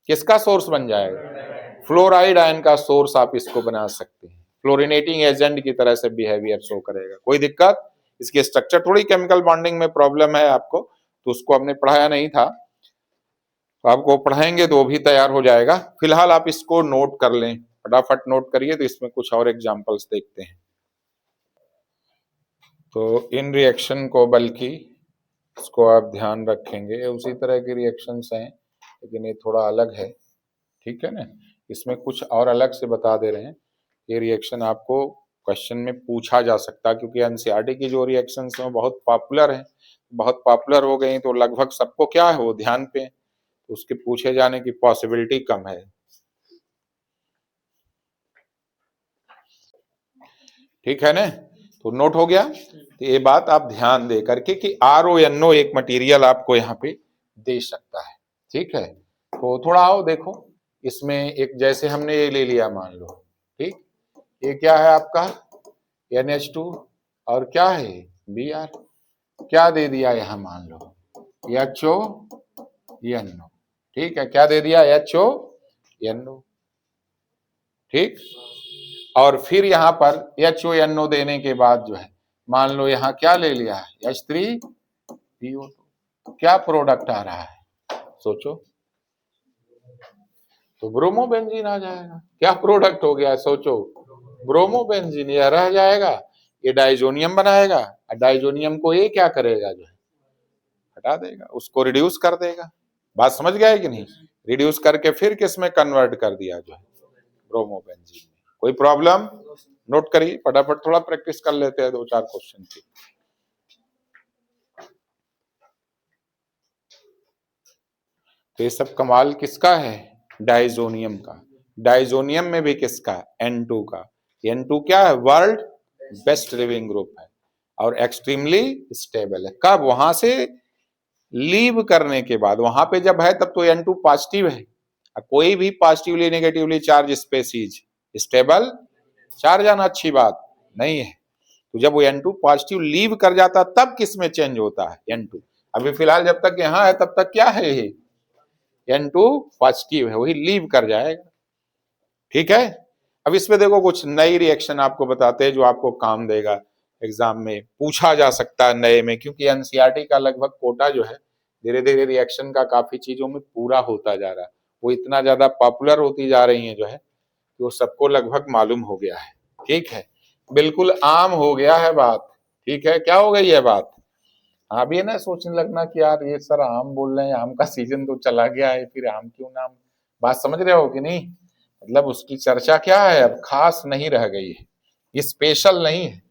किसका सोर्स बन जाएगा? फ्लोराइड आयन का सोर्स आप इसको बना सकते हैं, फ्लोरिनेटिंग एजेंट की तरह से बिहेवियर शो करेगा। कोई दिक्कत? इसकी स्ट्रक्चर थोड़ी केमिकल बॉन्डिंग में प्रॉब्लम है आपको, तो उसको हमने पढ़ाया नहीं था, तो आपको पढ़ाएंगे तो वो भी तैयार हो जाएगा। फिलहाल आप इसको नोट कर लें, फटाफट नोट करिए, तो इसमें कुछ और एग्जांपल्स देखते हैं। तो इन रिएक्शन को, बल्कि इसको आप ध्यान रखेंगे, उसी तरह की रिएक्शंस हैं लेकिन ये थोड़ा अलग है। ठीक है ना, इसमें कुछ और अलग से बता दे रहे हैं। ये रिएक्शन आपको क्वेश्चन में पूछा जा सकता है, क्योंकि एनसीईआरटी की जो रिएक्शंस हैं बहुत पॉपुलर हैं, बहुत पॉपुलर हो गई तो लगभग सबको क्या है वो ध्यान पे, तो उसके पूछे जाने की पॉसिबिलिटी कम है। ठीक है ना, तो नोट हो गया। तो ये बात आप ध्यान दे करके कि RONO एक मटेरियल आपको यहाँ पे दे सकता है। ठीक है, तो थोड़ा आओ देखो, इसमें एक जैसे हमने ये ले लिया मान लो, ठीक, ये क्या है आपका NH2 और क्या है Br, क्या दे दिया यहाँ मान लो HONO। ठीक है, क्या दे दिया HONO। ठीक, और फिर यहाँ पर HONO देने के बाद जो है मान लो यहाँ क्या ले लिया है H3PO2, क्या प्रोडक्ट आ रहा है सोचो, तो ब्रोमोबेंजीन आ जाएगा। क्या प्रोडक्ट हो गया सोचो, ब्रोमोबेंजीन। यह रह जाएगा, ये डाइजोनियम बनाएगा, डाइजोनियम को ये क्या करेगा, जो है हटा देगा, उसको रिड्यूस कर देगा। बात समझ गए कि नहीं? रिड्यूस करके फिर किस में कन्वर्ट कर दिया, जो है ब्रोमोबेंजीन में। कोई प्रॉब्लम? नोट करिए, फटाफट थोड़ा प्रैक्टिस कर लेते हैं 2-4 क्वेश्चन की। तो ये सब कमाल किसका है? डाइजोनियम का। डाइजोनियम में भी किसका? N2 का। N2 क्या है? वर्ल्ड बेस्ट लिविंग ग्रुप है और एक्सट्रीमली स्टेबल है। कब? वहां से लीव करने के बाद। वहां पे जब है तब तो N2 पॉजिटिव है, कोई भी positively negatively charge species stable charge आना अच्छी बात नहीं है। तो जब वो N2 पॉजिटिव लीव कर जाता तब किस में चेंज होता है? N2। अभी फिलहाल जब तक यहाँ है तब तक क्या है, ये N2 पॉजिटिव है, वही लीव कर जाएगा। ठीक है, अब इसमें देखो कुछ नई रिएक्शन आपको बताते हैं जो आपको काम देगा, एग्जाम में पूछा जा सकता है नए में, क्योंकि एनसीईआरटी का लगभग कोटा जो है धीरे धीरे रिएक्शन का काफी चीजों में पूरा होता जा रहा है। वो इतना ज्यादा पॉपुलर होती जा रही है जो है, वो सबको लगभग मालूम हो गया है। ठीक है, बिल्कुल आम हो गया है बात। ठीक है, क्या हो गई है बात? आप ये ना सोचने लगना कि यार ये सर आम बोल रहे हैं, आम का सीजन तो चला गया है, फिर आम क्यों नाम। बात समझ रहे हो कि नहीं? मतलब उसकी चर्चा क्या है, अब खास नहीं रह गई है, ये स्पेशल नहीं है,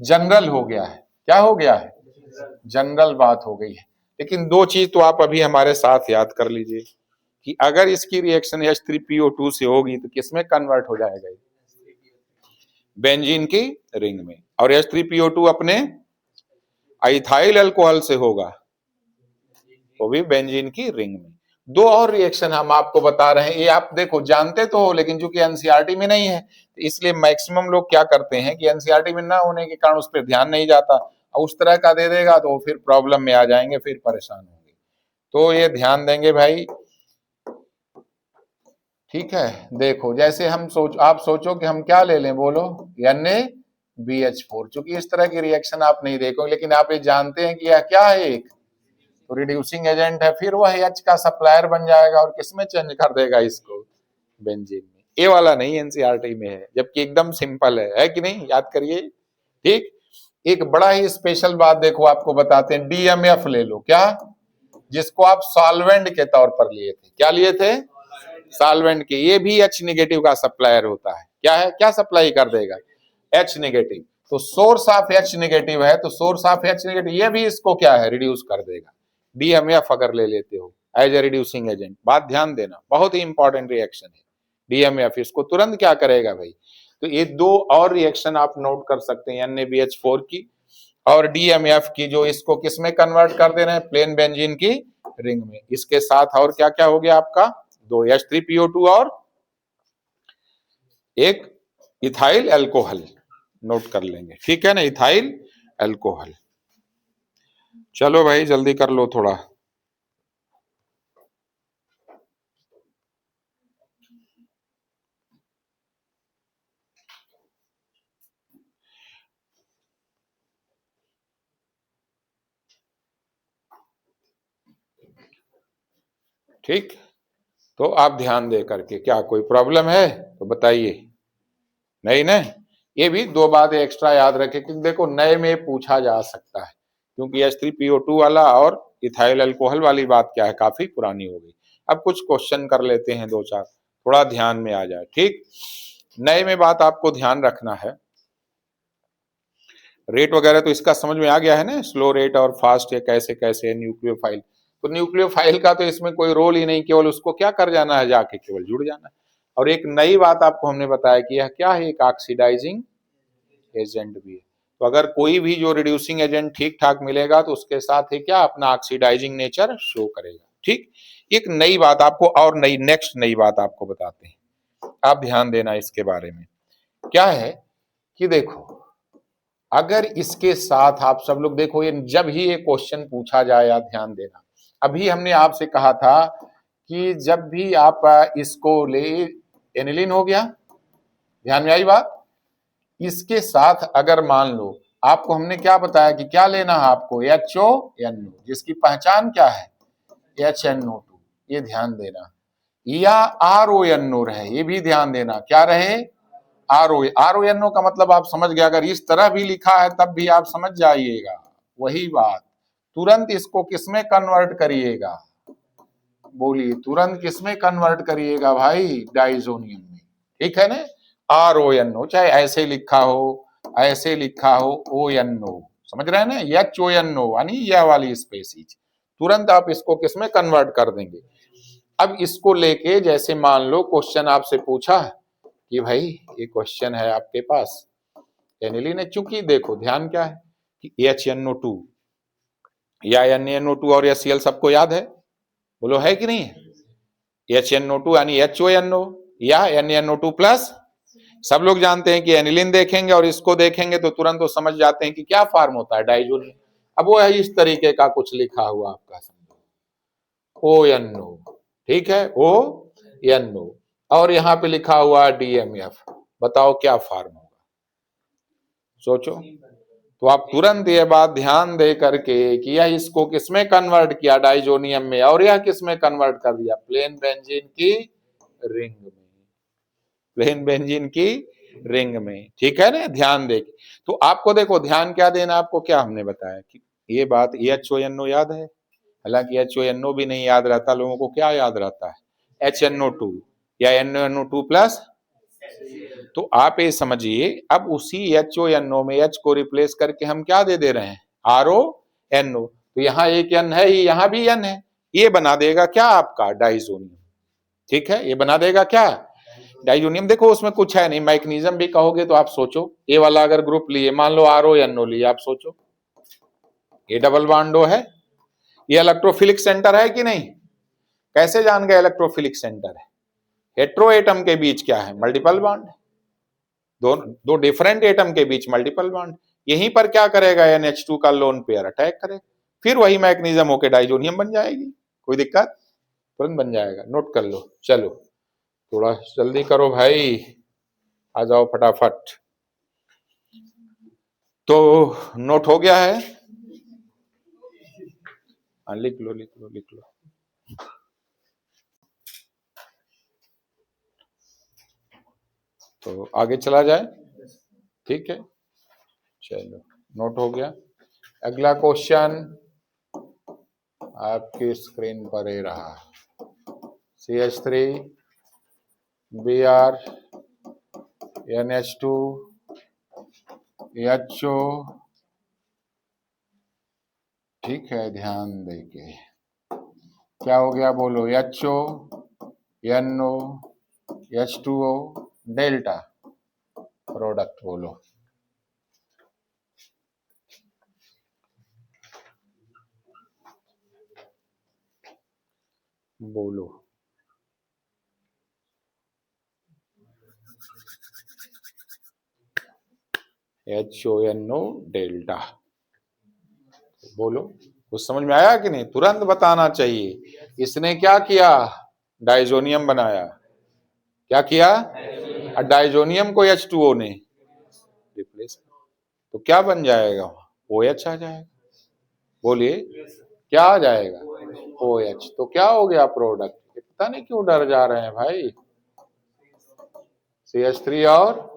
जनरल हो गया है। क्या हो गया है? जनरल बात हो गई है। लेकिन 2 चीज तो आप अभी हमारे साथ याद कर लीजिए कि अगर इसकी रिएक्शन H3PO2 से होगी तो किसमें कन्वर्ट हो जाएगा? बेंजीन की रिंग में। और H3PO2 अपने इथाइल अल्कोहल से होगा, वो भी बेंजीन की रिंग में। 2 और रिएक्शन हम आपको बता रहे हैं, ये आप देखो जानते तो हो, लेकिन चूंकि एनसीईआरटी में नहीं है तो इसलिए मैक्सिमम लोग क्या करते हैं कि एनसीईआरटी में ना होने के कारण उस पर ध्यान नहीं जाता, और उस तरह का दे देगा तो फिर प्रॉब्लम में आ जाएंगे, फिर परेशान होंगे। तो ये ध्यान देंगे भाई। ठीक है, देखो जैसे आप सोचो कि हम क्या ले लें, बोलो NaBH4। चूंकि इस तरह की रिएक्शन आप नहीं देखोगे, लेकिन आप ये जानते हैं कि यह क्या है, एक तो रिड्यूसिंग एजेंट है, फिर वह H का सप्लायर बन जाएगा और किसमें चेंज कर देगा इसको? बेंजीन में। ये वाला नहीं एनसीईआरटी में है, जबकि एकदम सिंपल है कि नहीं? याद करिए। ठीक, एक बड़ा ही स्पेशल बात देखो आपको बताते हैं, DMF ले लो। क्या? जिसको आप सॉल्वेंट के तौर पर लिए थे। क्या लिए थे? सॉल्वेंट के। ये भी H नेगेटिव का सप्लायर होता है। क्या है? क्या सप्लाई कर देगा? H negative. तो सोर्स ऑफ H नेगेटिव है, तो सोर्स ऑफ H नेगेटिव ये भी इसको क्या है? रिड्यूस कर देगा। DMF अगर ले लेते हो एज ए रिड्यूसिंग एजेंट, बात ध्यान देना, बहुत ही इंपॉर्टेंट रिएक्शन है DMF। इसको तुरंत क्या करेगा भाई? तो ये दो और रिएक्शन आप नोट कर सकते हैं, NaBH4 की और DMF की, जो इसको किस में कन्वर्ट कर दे रहे हैं? प्लेन बेंजीन की रिंग में। इसके साथ और क्या क्या हो गया आपका? 2 H3PO2 और एक इथाइल अल्कोहल नोट कर लेंगे, ठीक है ना? Ethyl alcohol. चलो भाई जल्दी कर लो थोड़ा। ठीक, तो आप ध्यान दे करके, क्या कोई प्रॉब्लम है तो बताइए। नहीं ना? ये भी दो बातें एक्स्ट्रा याद रखें कि देखो नए में पूछा जा सकता है, क्योंकि H3PO2 वाला और इथाइल अल्कोहल वाली बात क्या है, काफी पुरानी हो गई। अब कुछ क्वेश्चन कर लेते हैं दो चार, थोड़ा ध्यान में आ जाए। ठीक, नए में बात आपको ध्यान रखना है, रेट वगैरह तो इसका समझ में आ गया है ना, स्लो रेट और फास्ट है कैसे कैसे है। न्यूक्लियोफाइल, तो न्यूक्लियोफाइल का तो इसमें कोई रोल ही नहीं, केवल उसको क्या कर जाना है, जाके केवल जुड़ जाना है। और एक नई बात आपको हमने बताया कि यह क्या है, एक ऑक्सीडाइजिंग एजेंट भी है। तो अगर कोई भी जो रिड्यूसिंग एजेंट ठीक ठाक मिलेगा तो उसके साथ ही क्या अपना ऑक्सीडाइजिंग नेचर शो करेगा। ठीक, एक नई बात आपको और नई नेक्स्ट नई बात आपको बताते हैं, आप ध्यान देना इसके बारे में। क्या है कि देखो, अगर इसके साथ आप सब लोग देखो, ये जब ही ये क्वेश्चन पूछा जाए आप ध्यान देना। अभी हमने आपसे कहा था कि जब भी आप इसको ले, एनिलीन हो गया, ध्यान में आई बात। इसके साथ अगर मान लो आपको हमने क्या बताया कि क्या लेना है आपको, HONO, जिसकी पहचान क्या है, HNO2, ये ध्यान देना, या RONO रहे, ये भी ध्यान देना, क्या रहे, RONO का मतलब आप समझ गए। अगर इस तरह भी लिखा है तब भी आप समझ जाइएगा, वही बात। तुरंत इसको किसमें कन्वर्ट करिएगा, बोलिए, तुरंत किसमें कन्वर्ट करिएगा भाई, डाइजोनियम में। ठीक है ना? RONO, चाहे ऐसे लिखा हो, ऐसे लिखा हो, ONO, समझ रहे हैं ना? HONO यानी यह वाली स्पेसीज, तुरंत आप इसको किसमें कन्वर्ट कर देंगे। अब इसको लेके जैसे मान लो क्वेश्चन आपसे पूछा कि भाई ये क्वेश्चन है आपके पास, एनिलीन है, चूंकि देखो ध्यान क्या है कि HNO2 या NaNO2 और HCl सबको याद है, बोलो है कि नहीं है? HNO2 यानी HONO या NaNO2 प्लस, सब लोग जानते हैं कि एनिलीन देखेंगे और इसको देखेंगे तो तुरंत वो समझ जाते हैं कि क्या फॉर्म होता है, डाइजोनियम। अब वो है इस तरीके का कुछ लिखा हुआ आपका, समझो ONO, ठीक है, ONO, और यहाँ पे लिखा हुआ DMF, बताओ क्या फॉर्म होगा, सोचो। तो आप तुरंत ये बात ध्यान दे करके कि यह इसको किसमें कन्वर्ट किया, डाइजोनियम में, और यह किसमें कन्वर्ट कर दिया, प्लेन बेंजीन की रिंग में, प्लेन बेंजीन की रिंग में। ठीक है ना? ध्यान दे। तो आपको देखो ध्यान क्या देना, आपको क्या हमने बताया कि ये बात HONO याद है, हालांकि HONO भी नहीं याद रहता लोगों को, क्या याद रहता है, HNO2 या NaNO2 प्लस। तो आप ये समझिए, अब उसी HONO में H को रिप्लेस करके हम क्या दे रहे हैं, RONO। तो यहाँ एक N है, यहाँ भी N है, ये बना देगा क्या आपका डाइजोनियम। ठीक है, ये बना देगा क्या, डाइजोनियम। देखो उसमें कुछ है नहीं, मैग्नीशियम भी कहोगे तो आप सोचो, ये वाला अगर ग्रुप लिए, मान लो RONO लिए, आप सोचो ये डबल बॉन्डो है, ये इलेक्ट्रोफिलिक सेंटर है कि नहीं, कैसे जान गए इलेक्ट्रोफिलिक सेंटर है, हेट्रो एटम के बीच क्या है, मल्टीपल बॉन्ड, दो डिफरेंट एटम के बीच मल्टीपल बॉन्ड। यहीं पर क्या करेगा, NH2 का लोन पेयर अटैक करेगा, फिर वही मैग्नीशियम होकर डाइजोनियम बन जाएगी। कोई दिक्कत, तुरंत बन जाएगा, नोट कर लो। चलो थोड़ा जल्दी करो भाई, आ जाओ फटाफट। तो नोट हो गया है, लिख लो लिख लो लिख लो। तो आगे चला जाए, ठीक है, चलो नोट हो गया। अगला क्वेश्चन आपकी स्क्रीन पर ही रहा, CH3 Br NH2 HO, ठीक है, ध्यान देके क्या हो गया बोलो, HO NO H2O delta, product बोलो। बोलो HONO डेल्टा, बोलो कुछ समझ में आया कि नहीं, तुरंत बताना चाहिए। इसने क्या किया, डाइजोनियम बनाया, क्या किया, डाइजोनियम को H2O ने रिप्लेस, तो क्या बन जाएगा, OH आ जाएगा। बोलिए क्या आ जाएगा, OH। तो क्या हो गया प्रोडक्ट, पता नहीं क्यों डर जा रहे हैं भाई, CH3 और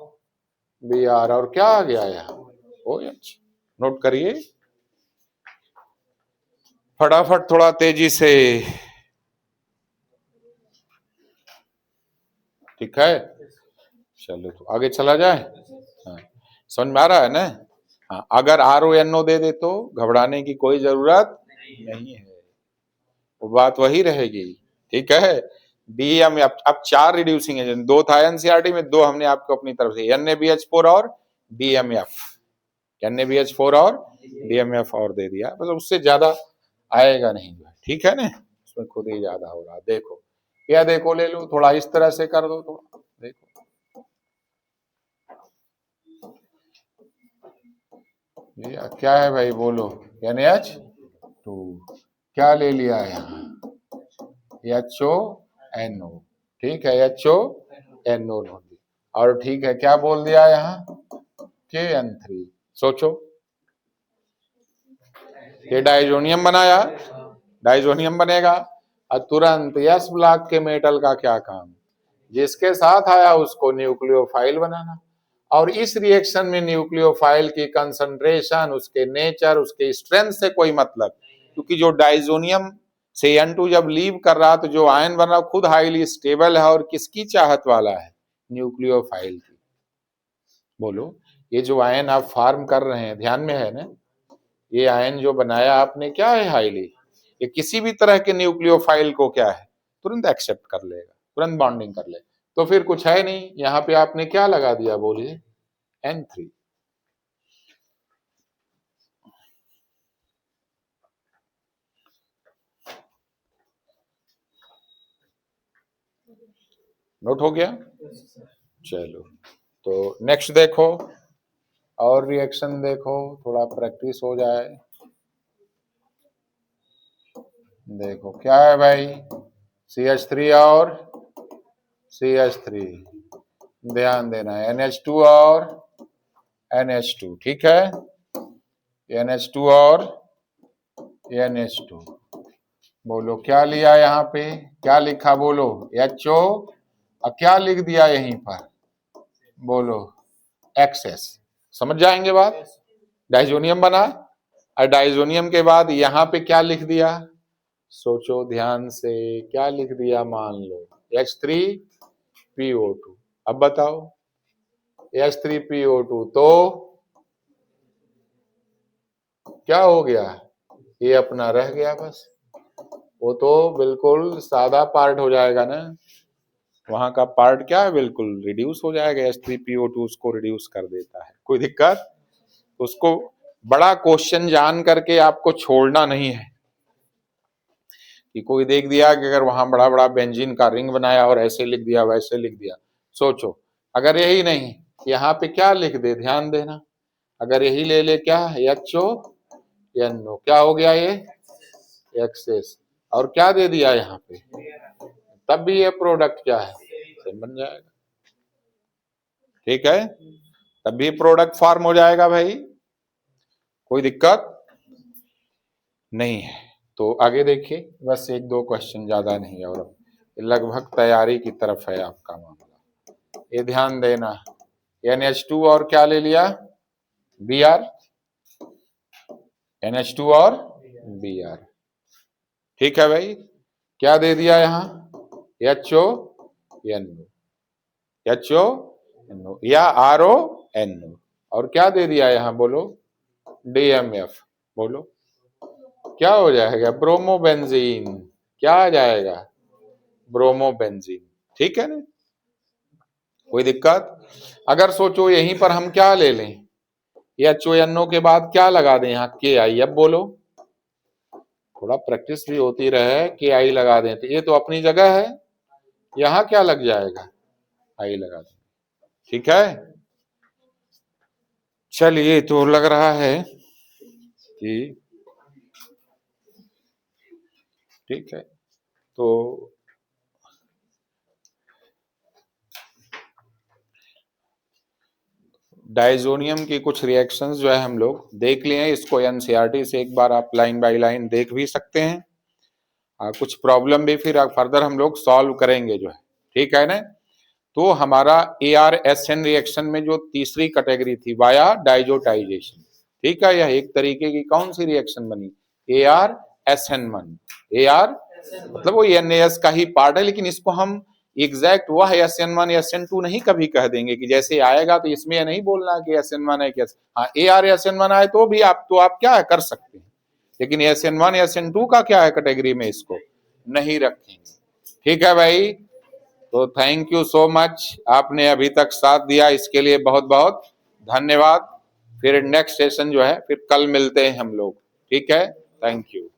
Br, और क्या आ गया यहाँ, OH। नोट करिए फटाफट, थोड़ा तेजी से, ठीक है। चलो तो आगे चला जाए, हाँ, समझ में आ रहा है ना। हाँ, अगर RONO दे दे तो घबराने की कोई जरूरत नहीं है, वो बात वही रहेगी, ठीक है। DM अब 4 रिड्यूसिंग एजेंट, 2 था NCERT में, 2 हमने आपको अपनी तरफ से, NaBH4 और DMF, NaBH4 और DMF और दे दिया, मतलब उससे ज्यादा आएगा नहीं, ठीक है ना, उसमें खुद ही ज्यादा हो रहा। देखो या देखो, ले लो थोड़ा इस तरह से कर दो, थोड़ा देखो, ये क्या है भाई बोलो, NH2 क्या ले लिया यहाँ, HONO, ठीक है, HONO, और ठीक है, क्या बोल दिया यहाँ, KN3। सोचो, ये डाइजोनियम बनाया, डाइजोनियम बनेगा, और तुरंत S ब्लॉक के मेटल का क्या काम, जिसके साथ आया उसको न्यूक्लियोफाइल बनाना, और इस रिएक्शन में न्यूक्लियोफाइल की कंसंट्रेशन, उसके नेचर, उसके स्ट्रेंथ से कोई मतलब, क्योंकि जो डाइजोनियम से N2 जब लीव कर रहा तो जो आयन बन रहा खुद हाईली स्टेबल है, और किसकी चाहत वाला है, न्यूक्लियोफाइल की। बोलो ये जो आयन आप फॉर्म कर रहे हैं, ध्यान में है ना, ये आयन जो बनाया आपने क्या है, हाईली, ये किसी भी तरह के न्यूक्लियोफाइल को क्या है, तुरंत एक्सेप्ट कर लेगा, तुरंत बॉन्डिंग कर लेगा। तो फिर कुछ है नहीं, यहाँ पे आपने क्या लगा दिया, बोलिए N3। नोट हो गया, चलो तो नेक्स्ट देखो, और रिएक्शन देखो, थोड़ा प्रैक्टिस हो जाए। देखो क्या है भाई, CH3 और CH3, ध्यान देना है, NH2 और NH2, ठीक है, NH2 और NH2। बोलो क्या लिया यहाँ पे, क्या लिखा बोलो, HO, और क्या लिख दिया यहीं पर, बोलो एक्सेस। समझ जाएंगे बात, डाइजोनियम बना, और डाइजोनियम के बाद यहाँ पे क्या लिख दिया, सोचो ध्यान से, क्या लिख दिया, मान लो H3PO2। अब बताओ H3PO2 तो क्या हो गया, ये अपना रह गया बस, वो तो बिल्कुल सादा पार्ट हो जाएगा ना, वहां का पार्ट क्या है, बिल्कुल रिड्यूस हो जाएगा, H3PO2 उसको रिड्यूस कर देता है, कोई दिक्कत, उसको बड़ा क्वेश्चन जान करके आपको छोड़ना नहीं है, कि कोई देख दिया कि अगर वहां बड़ा बड़ा बेंजीन का रिंग बनाया और ऐसे लिख दिया वैसे लिख दिया, सोचो अगर यही नहीं, यहाँ पे क्या लिख दे, ध्यान देना, अगर यही ले ले क्या, HONO, क्या हो गया ये, एक्सेस, और क्या दे दिया यहाँ पे, तब भी ये प्रोडक्ट क्या है, सेम बन जाएगा, ठीक है, तब भी प्रोडक्ट फॉर्म हो जाएगा भाई, कोई दिक्कत नहीं है। तो आगे देखिए, बस 1-2 क्वेश्चन, ज्यादा नहीं है, और लगभग तैयारी की तरफ है आपका मामला, ये ध्यान देना। NH2 और क्या ले लिया, Br, NH2 और Br, ठीक है भाई, क्या दे दिया यहाँ, HO NO, HO NO या RONO, और क्या दे दिया यहाँ बोलो, DMF, बोलो क्या हो जाएगा, ब्रोमोबेंजीन, क्या आ जाएगा, ब्रोमोबेंजीन। ठीक है ना, कोई दिक्कत? अगर सोचो यहीं पर हम क्या ले लें, HONO के बाद क्या लगा दें यहाँ, KI, अब बोलो, थोड़ा प्रैक्टिस भी होती रहे, KI लगा दें, तो ये तो अपनी जगह है, यहाँ क्या लग जाएगा, आई लगा दें। ठीक है, चलिए, तो लग रहा है कि ठीक है, तो डाइजोनियम की कुछ रिएक्शंस जो है हम लोग देख लिए हैं, इसको एनसीईआरटी से एक बार आप लाइन बाय लाइन देख भी सकते हैं, कुछ प्रॉब्लम भी फिर फर्दर हम लोग सॉल्व करेंगे जो है, ठीक है ना। तो हमारा ARSN रिएक्शन में जो तीसरी कैटेगरी थी, वाया डाइजोटाइजेशन, ठीक है, यह एक तरीके की कौन सी रिएक्शन बनी, ARSN1, AR मतलब वो NAS का ही पार्ट है, लेकिन इसको हम एग्जैक्ट वह SN1 SN2 नहीं कभी कह देंगे कि जैसे आएगा तो इसमें नहीं बोलना कि SN1 है, क्या हाँ ARSN1 आए तो भी आप क्या कर सकते हैं, लेकिन SN1 SN2 का क्या है कैटेगरी में, इसको नहीं रखेंगे। ठीक है भाई, तो थैंक यू सो मच, आपने अभी तक साथ दिया, इसके लिए बहुत बहुत धन्यवाद। फिर नेक्स्ट सेशन जो है फिर कल मिलते हैं हम लोग, ठीक है, थैंक यू।